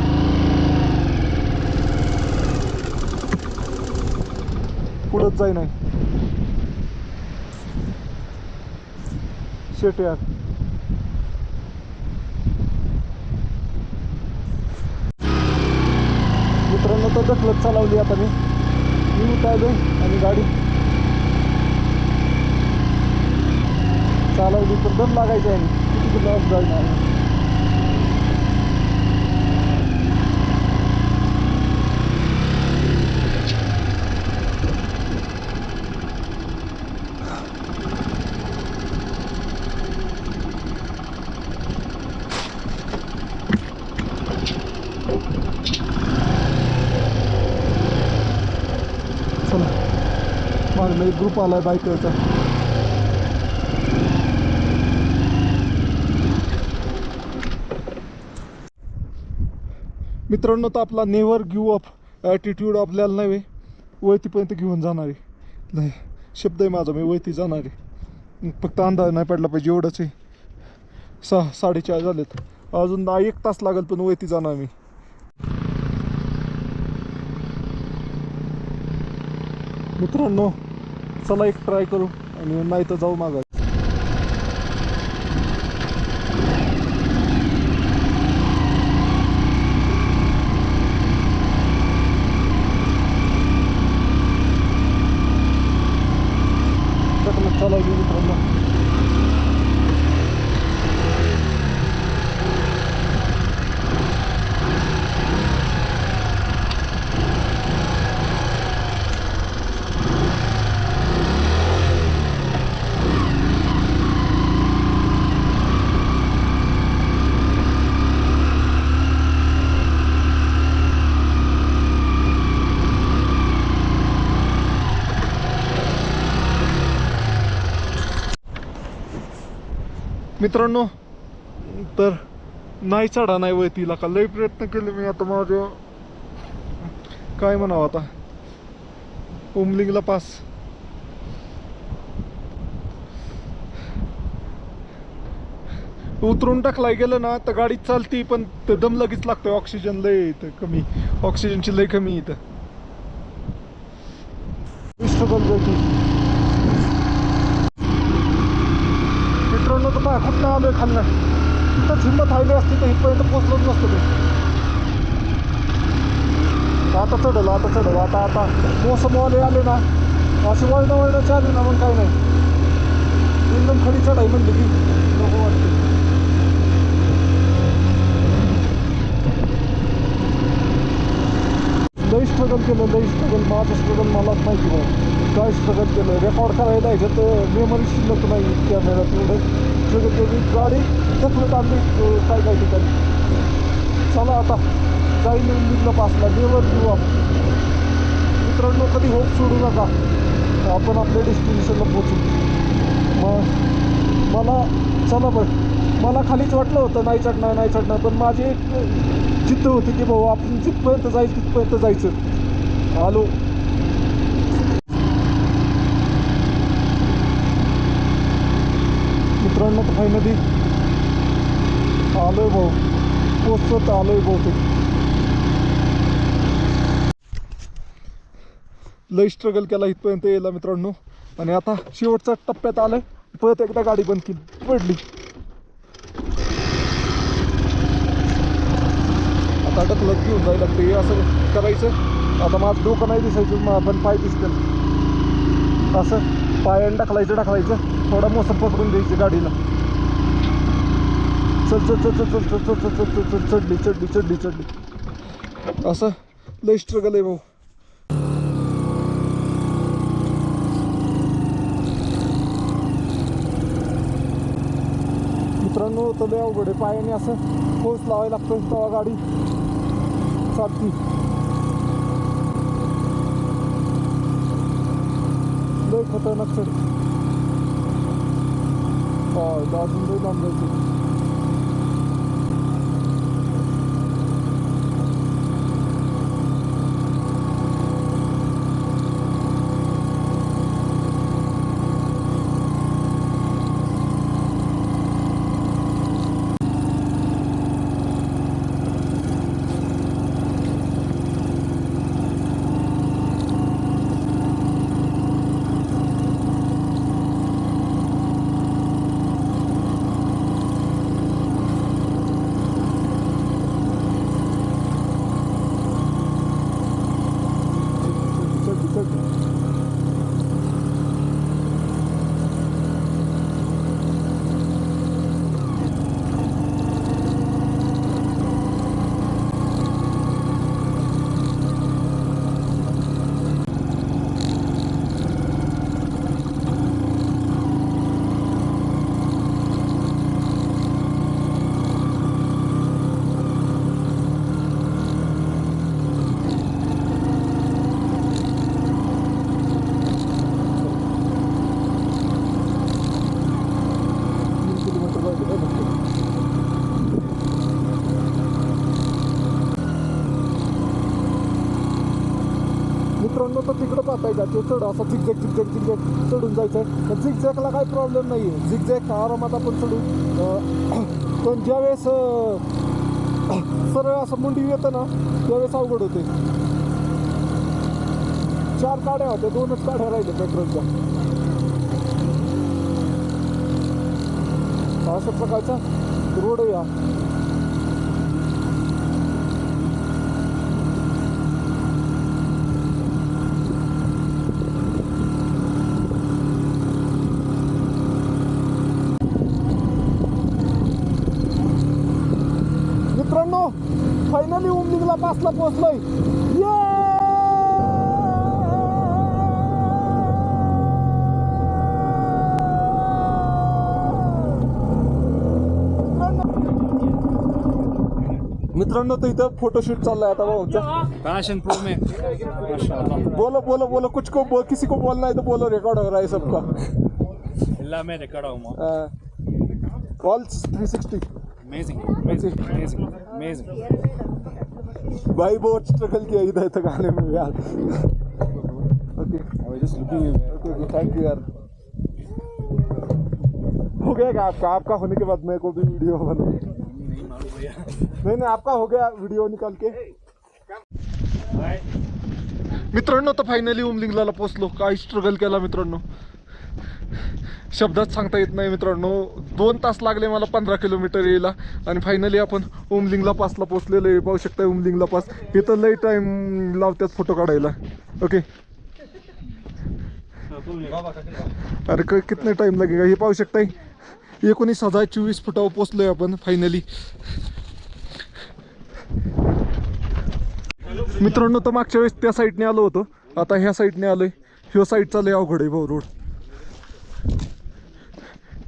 पुढंच जाई नाही. शेट यार. मित्रांनो तर ढकलत चालवली आता मी उठायलोय आणि गाडी चालवली तर दम लागायची आहे. किती किलो गाडी मागणं एक ग्रुप आलाय बायकरचा. मित्रांनो, तर आपला नेव्हर गिव्ह अप ॲटिट्यूड आपल्याला नाही वळतीपर्यंत घेऊन जाणार आहे. नाही, शब्द आहे माझा, मी वळती जाणार आहे. फक्त अंदाज नाही पडला पाहिजे, एवढंच आहे. 6:30 झालेत, अजून 1 तास लागेल, पण वळती जाणार मी. मित्रांनो, चला एक ट्राय करू आणि नाही तर जाऊ मागा. चला मित्रांनो, मित्रांनो, तर नाही चढा नाही वळतीला का लई प्रयत्न केले मी. आता माझं काय म्हणावं, आता उमलिंगला पास उतरून टाकलाय गेलं ना तर गाडी चालती, पण ते दम लगेच लागतोय. ऑक्सिजन लय इथं कमी, ऑक्सिजनची लय कमी इथं. मित्रांनो, तर काय खूप आलोय खाल्लं, तिथंच हिंमत हायली असते तर इथपर्यंत पोचलोच नसतं ते. आता चढलं, आता मोसमवाले आले ना, अशी वळणं आली ना, मग काय नाही, एकदम खाली चढाई म्हणली की नको वाटते. लई स्ट्रगल केलं, माझं स्ट्रगल मलाच माहिती नाही काय स्ट्रगल केलं. रेकॉर्ड करायला जायचं तर मेमरी शिल्लक नाही कॅमेऱ्यात, एवढं स्ट्रगल केली. गाडी ढकलत आणली काय ठिकाणी. चला आता जाईल उमलिंगला पासला. नेव्हर गिव्ह अप मित्रांनो, कधी होप सोडू नका, आपण आपल्या डेस्टिनेशनला पोचू. मला खालीच वाटलं होतं नाही चढणार, पण माझी एक जिद्द होती की भाऊ आपण जिथपर्यंत जाईल तिथपर्यंत जायचं. आलो. मित्रांनो, तर फायनली आलोय भाऊ, पोचत आलोय बहुतेक. लई स्ट्रगल केला इथपर्यंत यायला मित्रांनो, आणि आता शेवटच्या टप्प्यात आलंय. परत एकदा गाडी बंद केली, पडली. आता ढकलत घेऊन जायला लागते, असं करायचं. आता माझं डोकं नाही दिसायचं, पण पाय दिसतं. असं पायाने ढकलायचं, थोडा मोसम पकडून द्यायचं गाडीला. चढली. असं लई स्ट्रगल आहे भाऊ. मित्रांनो, तर लय अवघड आहे. पायाने असं फोर्स लावायला लागतो, तेव्हा गाडी चालती. लय खतरनाक चढ. अजून लय लांब जायचं. मित्रांनो तर तिकडं पाहताय का ते चढ असं झिकझॅक झिकझॅक झिकझॅक चढून जायचं आहे. झिकझॅकला काही प्रॉब्लेम नाही आहे, झिकझॅक आरामात आपण चढू. पण ज्यावेळेस सरळ असं मुंडी येतं ना त्यावेळेस अवघड होते. 4 काड्या होत्या, 2च काड्या राहिल्या पेट्रोलच्या. अशा प्रकारचा रोड आहे हा. मित्रांनो फायनली उमलिंगला पासला पोहोचलोय. मित्रांनो तर इथं फोटोशूट चाललाय आता भाऊचा. पैशन प्रो में माशाल्लाह बोलो बोलो बोलो कुछ को बोल, किसी को बोलना है तो बोलो, रिकॉर्ड हो रहा है सबका. अल्लाह में रिकॉर्ड हुआ. All 360. Amazing amazing amazing amazing. भाई बहुत स्ट्रगल किया इधर तक आने में यार. Okay I was just looking okay okay thank you यार. हो गया क्या आपका? आपका होने के बाद मेरे को भी वीडियो बना. नहीं आपका हो गया वीडियो निकाल के. मित्रांनो तर फायनली उमलिंगला पोचलो. काय स्ट्रगल केला मित्रांनो, शब्दात सांगता येत नाही मित्रांनो. 2 तास लागले मला 15 किलोमीटर यायला आणि फायनली आपण उमलिंगला पासला पोचलेलो आहे. पाहू शकता उमलिंगला पास. इथं लई टाइम लावतात फोटो काढायला. ओके अरे कितने टाइम लगेगा हे पाहू शकताय. 19,024 फुटावर पोचलोय आपण फायनली. मित्रांनो तर मागच्या वेळेस त्या साईडने आलो होतो, आता ह्या साईडने आलोय. ह्यो साईडचा लय अवघड आहे भाऊ रोड,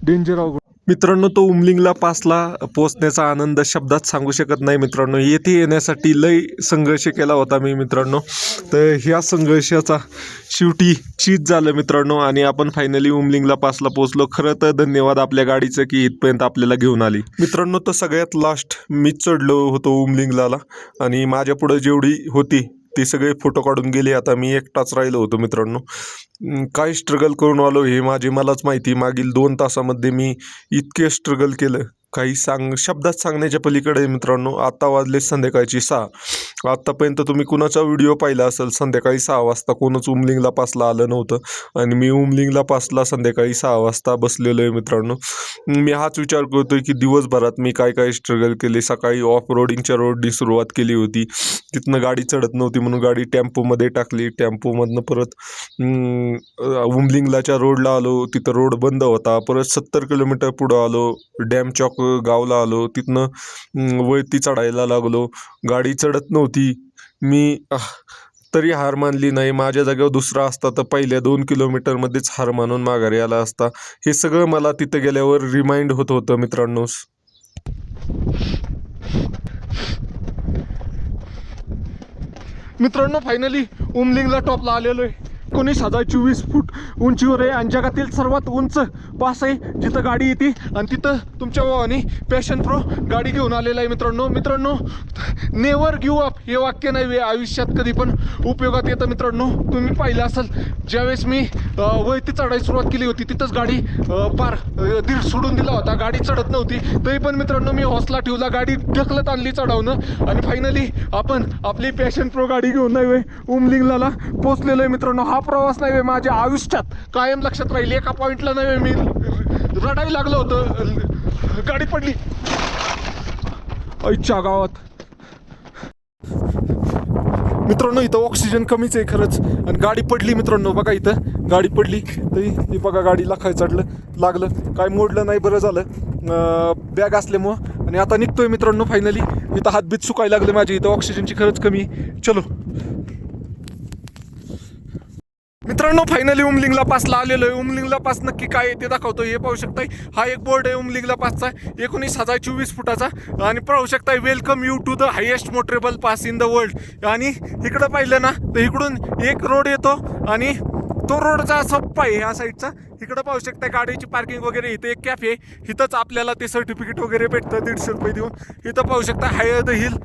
डेंजर अवघड. मित्रांनो तो उमलिंगला पासला पोचण्याचा आनंद शब्दात सांगू शकत नाही मित्रांनो. येथे येण्यासाठी लय संघर्ष केला होता मी मित्रांनो. तर ह्या संघर्षाचा शेवटी चीज झालं मित्रांनो आणि आपण फायनली उमलिंगला पासला पोचलो. खरं तर धन्यवाद आपल्या गाडीचं की इथपर्यंत आपल्याला घेऊन आली. मित्रांनो तर सगळ्यात लास्ट मीच चढलो होतो उमलिंगला आणि माझ्या पुढे जेवढी होती ते सगळे फोटो काढून गेले. आता मी एकटाच राहिलो होतो मित्रांनो. काय स्ट्रगल करून आलो हे मलाच माहिती. मागील 2 तासामध्ये मी इतके स्ट्रगल केलं काही शब्दात सांगण्याच्या पलीकडे आहे मित्रांनो. आता वाजले संध्याकाळची 6. आत्तापर्यंत तुम्ही कुणाचा व्हिडिओ पाहिला असेल संध्याकाळी 6 वाजता कोणच उमलिंगला पासला आलं नव्हतं आणि मी उमलिंगला पासला संध्याकाळी 6 वाजता बसलेलो आहे मित्रांनो. मी हाच विचार करतोय की दिवसभरात मी काय काय स्ट्रगल केले. सकाळी ऑफ रोडिंगच्या रोडनी सुरुवात केली होती, तिथनं गाडी चढत नव्हती म्हणून गाडी टेम्पोमध्ये टाकली. टेम्पोमधनं परत उमलिंगलाच्या रोडला आलो, तिथं रोड बंद होता. परत 70 किलोमीटर पुढं आलो, डॅम चौक गावला आलो, तिथनं वरती चढायला लागलो. गाडी चढत नव्हती. मी तरी हार मानली नाही. माझ्या जागेवर दुसरा असता तर पहिल्या 2 किलोमीटरमध्येच हार मानून माघारी आला असता. हे सगळं मला तिथं गेल्यावर रिमाइंड होत होतं मित्रांनो. मित्रांनो फायनली उमलिंगला टॉपला आलेलो आहे. 19,024 फूट उंचीवर आहे आणि जगातील सर्वात उंच पास आहे जिथं गाडी येते. आणि तिथं तुमच्या भावाने पॅशन प्रो गाडी घेऊन आलेला आहे मित्रांनो. नेवर गिव्ह अप हे वाक्य नाही आयुष्यात कधी पण उपयोगात येतं मित्रांनो. तुम्ही पाहिलं असेल ज्यावेळेस मी वरती चढायला सुरुवात केली होती तिथंच गाडी पार दीड सोडून दिला होता. गाडी चढत नव्हती तरी पण मित्रांनो मी हौसला ठेवला, गाडी ढकलत आणली चढावणं आणि फायनली आपण आपली पॅशन प्रो गाडी घेऊन नाही उमलिंगला पोचलेलो आहे मित्रांनो. हा प्रवास नाही माझ्या आयुष्यात कायम लक्षात राहील. एका पॉईंटला नाही मी रडायला लागलो होतं, गाडी पडली आईच्या गावात. मित्रांनो इथं ऑक्सिजन कमीच आहे खरंच आणि गाडी पडली मित्रांनो. बघा इथं गाडी पडली तरी ही बघा गाडीला खाय चढलं लागलं, काय मोडलं नाही, बरं झालं बॅग असल्यामुळं. आणि आता निघतोय मित्रांनो फायनली. इथं हातबीत सुकायला लागले माझे, इथं ऑक्सिजनची खरंच कमी. चलो मित्रांनो फायनली उमलिंगला पासला आलेलो आहे. उमलिंगला पास नक्की काय आहे ते दाखवतो. हे पाहू शकताय हा एक बोर्ड आहे उमलिंगला पासचा 19,024 फुटाचा आणि पाहू शकताय welcome you to the highest motorable pass in the world. आणि इकडं पाहिलं ना तर इकडून एक रोड येतो आणि तो रोडचा सप्पा आहे ह्या साईडचा. इकडं पाहू शकताय गाडीची पार्किंग वगैरे. इथं एक कॅफे, इथंच आपल्याला ते सर्टिफिकेट वगैरे भेटतं 150 रुपये देऊन. इथं पाहू शकता हायर द हिल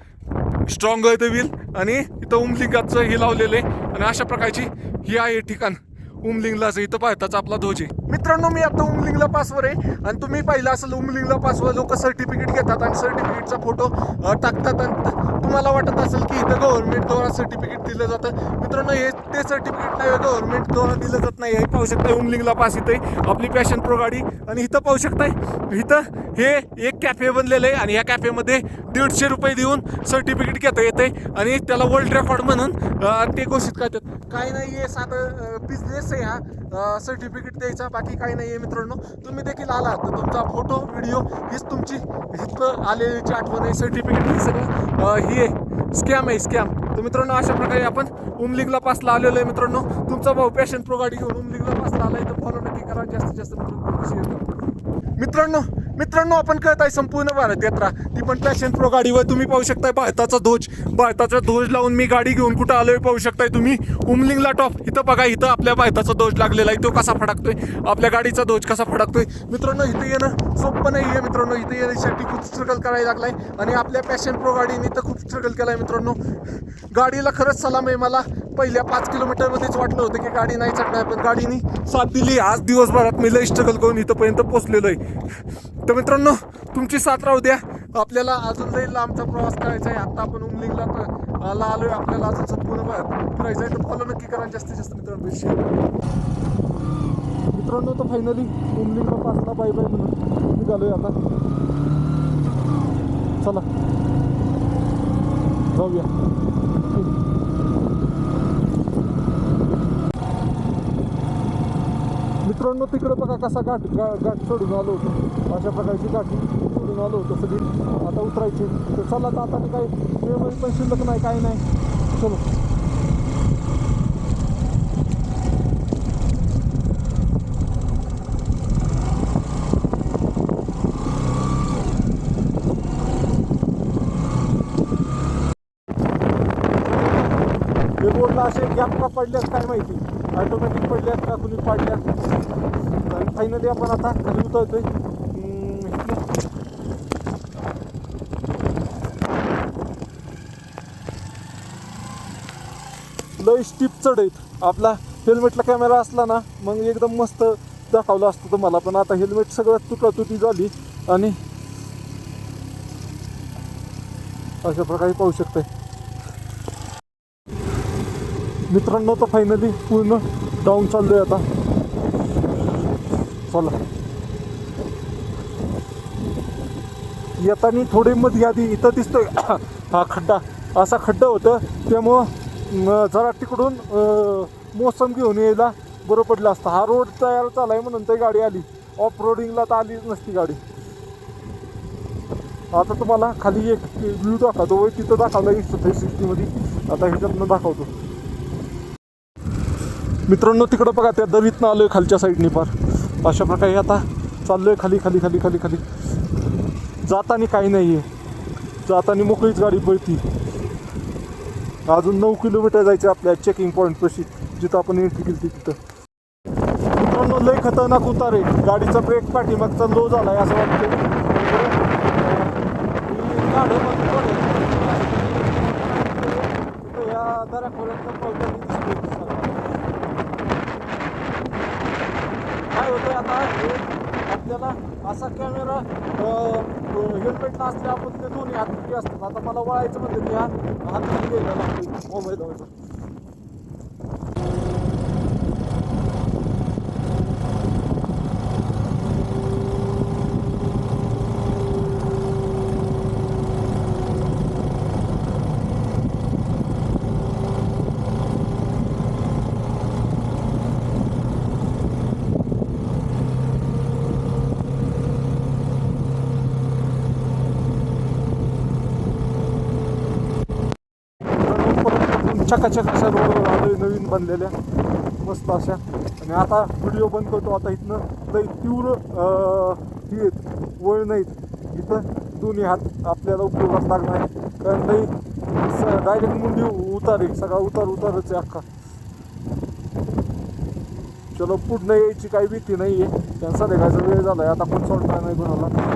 स्ट्रॉंग आहे ते व्हील आणि इथं उमलिंगाचं हे लावलेलं आहे आणि अशा प्रकारची ही आहे ठिकाण उमलिंगलाच. इथं पाहताच आपला ध्वज आहे. मित्रांनो मी आता उमलिंगला पासवर आहे आणि तुम्ही पाहिलं असेल उमलिंगला पासवर लोक सर्टिफिकेट घेतात आणि सर्टिफिकेटचा फोटो टाकतात आणि तुम्हाला वाटत असेल की इथं गव्हर्नमेंटद्वारा सर्टिफिकेट दिलं जातं. मित्रांनो हे ते सर्टिफिकेट नाही, गव्हर्नमेंटद्वारा दिलं जात नाही. हे पाहू शकताय उमलिंगला पास इथे आपली पॅशन प्रो गाडी आणि इथं पाहू शकताय इथं हे एक कॅफे बनलेलं आहे आणि या कॅफेमध्ये 150 रुपये देऊन सर्टिफिकेट घेता येते आणि त्याला वर्ल्ड रेकॉर्ड म्हणून ते घोषित करतात. काही नाही आहे, साधं बिझनेस आहे हा सर्टिफिकेट द्यायचा, बाकी काही नाही आहे. मित्रांनो तुम्ही देखील आलात तर तुमचा फोटो व्हिडिओ हीच तुमची इथं आलेलीची आठवण आहे. सर्टिफिकेट हे सगळं ही आहे, स्कॅम आहे स्कॅम. तर मित्रांनो अशा प्रकारे आपण उमलिंगला पासला आलेलो आहे. मित्रांनो तुमचा भाऊ पॅशन प्रो गाडी घेऊन उमलिंगला पासला आलाय तर फॉलो नक्की करा. जास्तीत जास्त मित्रांनो आपण कळत आहे संपूर्ण भारत यात्रा ती पण पॅशन प्रो गाडीवर. तुम्ही पाहू शकताय भारताचा ध्वज लावून मी गाडी घेऊन कुठं आलोय पाहू शकताय तुम्ही उमलिंगला टॉप. इथं बघा इथं आपल्या भारताचा ध्वज लागलेला आहे, तो कसा फडकतोय, आपल्या गाडीचा ध्वज कसा फडकतोय. मित्रांनो इथं येणं सोपं नाही आहे. मित्रांनो इथे येण्यासाठी खूप स्ट्रगल करायला लागलाय आणि आपल्या पॅशन प्रो गाडीने तर खूप स्ट्रगल केलाय. मित्रांनो गाडीला खरंच सलाम आहे. मला पहिल्या 5 किलोमीटरमध्येच वाटलं होतं की गाडी नाही चढणार, पण गाडीने साथ दिली. आज दिवसभरात मी लय स्ट्रगल करून इथंपर्यंत पोहोचलेलो आहे. तर मित्रांनो तुमची साथ राहू द्या, आपल्याला अजून लई लांबचा प्रवास करायचा आहे. आता आपण उमलिंगला आलोय, आपल्याला अजून संपूर्ण फिरायचं आहे. तर फॉलो नक्की करा जास्तीत जास्त मित्रांनो तर फायनली उमलिंगला पासला बाय बाय म्हणून निघालोय आता. चला जाऊया. मित्रांनो तिकडे बघा कसा घाट चढून आलो होतो, अशा प्रकारची घाटी चढून आलो होतो सगळी. आता उतरायची तर चला आता काही वेळ पण शिल्लक नाही, काही नाही. चलो रोडला असे गॅप का पडल्यास काय माहिती, ऑटोमॅटिक पडल्यात का कुणी पाडल्यात. आणि फायनली आपण आता खाली उतरतोय. लय स्टीप चढ आहेत. आपला हेल्मेटला कॅमेरा असला ना मग एकदम मस्त दाखवलं असतं तुम्हाला, पण आता हेल्मेट सगळ्यात तुटातुटी झाली आणि अशा प्रकारे पाहू शकताय. मित्रांनो तर फायनली पूर्ण डाऊन चाललोय आता. चला येताना थोडे मध्ये आधी इथं दिसतोय हा खड्डा, असा खड्डा होतं, त्यामुळं जरा तिकडून मोसम घेऊन यायला बरं पडलं असतं. हा रोड तयार चालाय म्हणून तर गाडी आली, ऑफ रोडिंगला तर आलीच नसती गाडी. आता तुम्हाला खाली एक व्ह्यू दाखवतो, तिथं दाखवला 360 मध्ये, आता ह्याच्यातनं दाखवतो. मित्रांनो तिकडं बघा त्या दरीतनं आलोय खालच्या साईडनी पार. अशा प्रकारे आता चाललोय खाली खाली खाली खाली खाली. जाताना काही नाही आहे, जाताना मोकळीच गाडी पळती. अजून 9 किलोमीटर जायचं आपल्या चेकिंग पॉईंट पाशी जिथं आपण एंट्री केली तिथं. मित्रांनो लय खतरनाक उतार आहे, गाडीचा ब्रेक पाठीमागचा लो झालाय असं वाटतं. या दऱ्यापर्यंत काय होतं आता आपल्याला असा कॅमेरा हेल्मेटला असले आपण ते दोन्ही हात फ्री असतात. आता मला वळायचं म्हणजे ह्या हात फ्री घ्यायला लागतो मोबाईल लावायचा. चकाचक अशा रोडवर आलोय, नवीन बनलेल्या मस्त अशा. आणि आता व्हिडिओ बंद करतो. आता इथनं लई तीव्र ही आहेत वळ नाहीत, इथं दोन्ही हात आपल्याला उपयोगात लागणार, कारण लई डायरेक्ट मुंडी उतार आहे, सगळा उतारच आहे अख्खा. चलो पुढनं यायची काही भीती नाही आहे, त्यांचा देखायचा वेळ झाला आहे. आता पण सोडणार नाही कोणाला.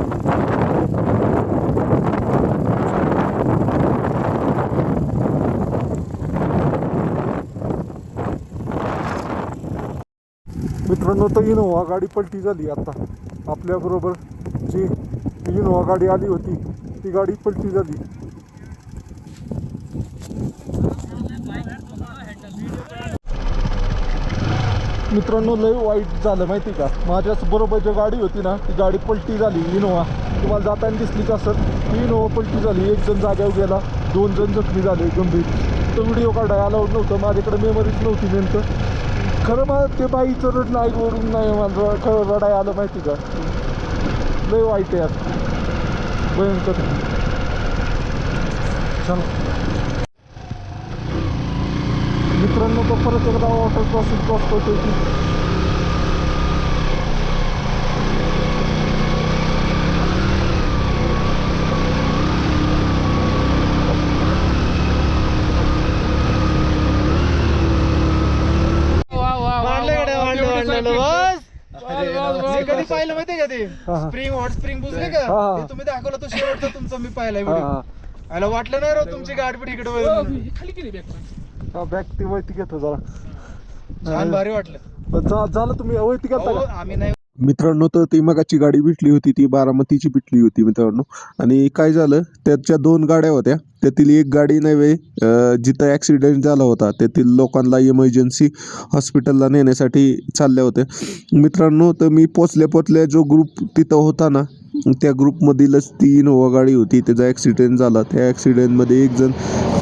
मित्रांनो तर इनोवा गाडी पलटी झाली आता आपल्याबरोबर जी इनोवा गाडी आली होती ती गाडी पलटी झाली. मित्रांनो लय वाईट झालं माहिती का, माझ्याच बरोबर जी गाडी होती ना ती गाडी पलटी झाली इनोवा. तुम्हाला जाताना दिसलीच असत ती इनोवा पलटी झाली. एक जण जाग्यावर गेला, 2 जण जखमी झाले गंभीर. तो व्हिडिओ काढायला अलाउड नव्हतं, माझ्याकडे मेमरीच नव्हती नेमकं. खरं मला ते बाईचं रड नाही वरून नाही मला खरं रडाय आलं माहिती का. लय वाईट आहे असं भयंकर. चला मित्रांनो तो परत एकदा वॉटर क्रॉस करतोय की कधी पाहिलं माहितीये का ते स्प्रिंग हॉट स्प्रिंग बुजले का ते तुम्ही दाखवलं तो शेवटचा तुमचा मी पाहिलाय व्हिडिओ. मला वाटलं नाही राव तुमची गाठ पण इकडे बॅग ती वैती घेतो जरा. छान भारी वाटलं. झालं तुम्ही वैती घेता का? आम्ही नाही मित्रांनो तर ती मगाची गाडी भेटली होती ती बारामतीची भेटली होती मित्रांनो. आणि काय झालं त्याच्या 2 गाड्या होत्या, त्यातील एक गाडी नव्हे जिथं ॲक्सिडेंट झाला होता त्यातील लोकांना इमर्जन्सी हॉस्पिटलला नेण्यासाठी चालल्या होत्या मित्रांनो. तर मी पोचल्या जो ग्रुप तिथं होता ना त्या ग्रुपमधीलच ती इनोवा गाडी होती, त्याचा ॲक्सिडेंट झाला. त्या ॲक्सिडेंटमध्ये एक जण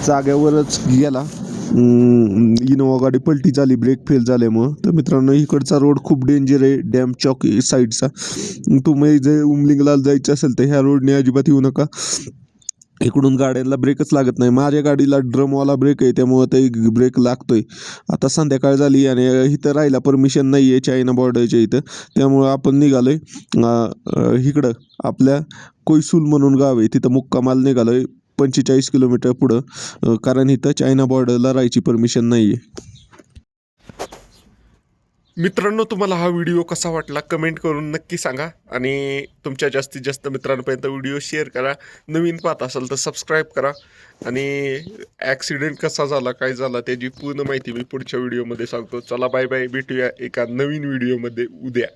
जाग्यावरच गेला. इनोवा गाडी पलटी झाली ब्रेक फेल झाल्यामुळं. तर मित्रांनो इकडचा रोड खूप डेंजर आहे डॅम चौक साईडचा. तुम्ही जर उमलिंगला जायचं असेल तर ह्या रोडने अजिबात येऊ नका, इकडून गाड्यांना ब्रेकच लागत नाही. माझ्या गाडीला ड्रमवाला ब्रेक आहे त्यामुळं ते ब्रेक लागतोय. आता संध्याकाळ झाली आणि इथं राहायला परमिशन नाही आहे चायना बॉर्डरच्या इथं, त्यामुळं आपण निघालो आहे इकडं आपल्या कोयसूल म्हणून गाव आहे तिथं मुक्कामाल निघालो आहे 45 किलोमीटर पुढं, कारण इथं चायना बॉर्डरला राहायची परमिशन नाही आहे. मित्रांनो तुम्हाला हा व्हिडिओ कसा वाटला कमेंट करून नक्की सांगा आणि तुमच्या जास्तीत जास्त मित्रांपर्यंत व्हिडिओ शेअर करा. नवीन पाहत असाल तर सबस्क्राईब करा आणि ॲक्सिडेंट कसा झाला काय झाला त्याची पूर्ण माहिती मी पुढच्या व्हिडिओमध्ये सांगतो. चला बाय बाय, भेटूया एका नवीन व्हिडिओमध्ये उद्या.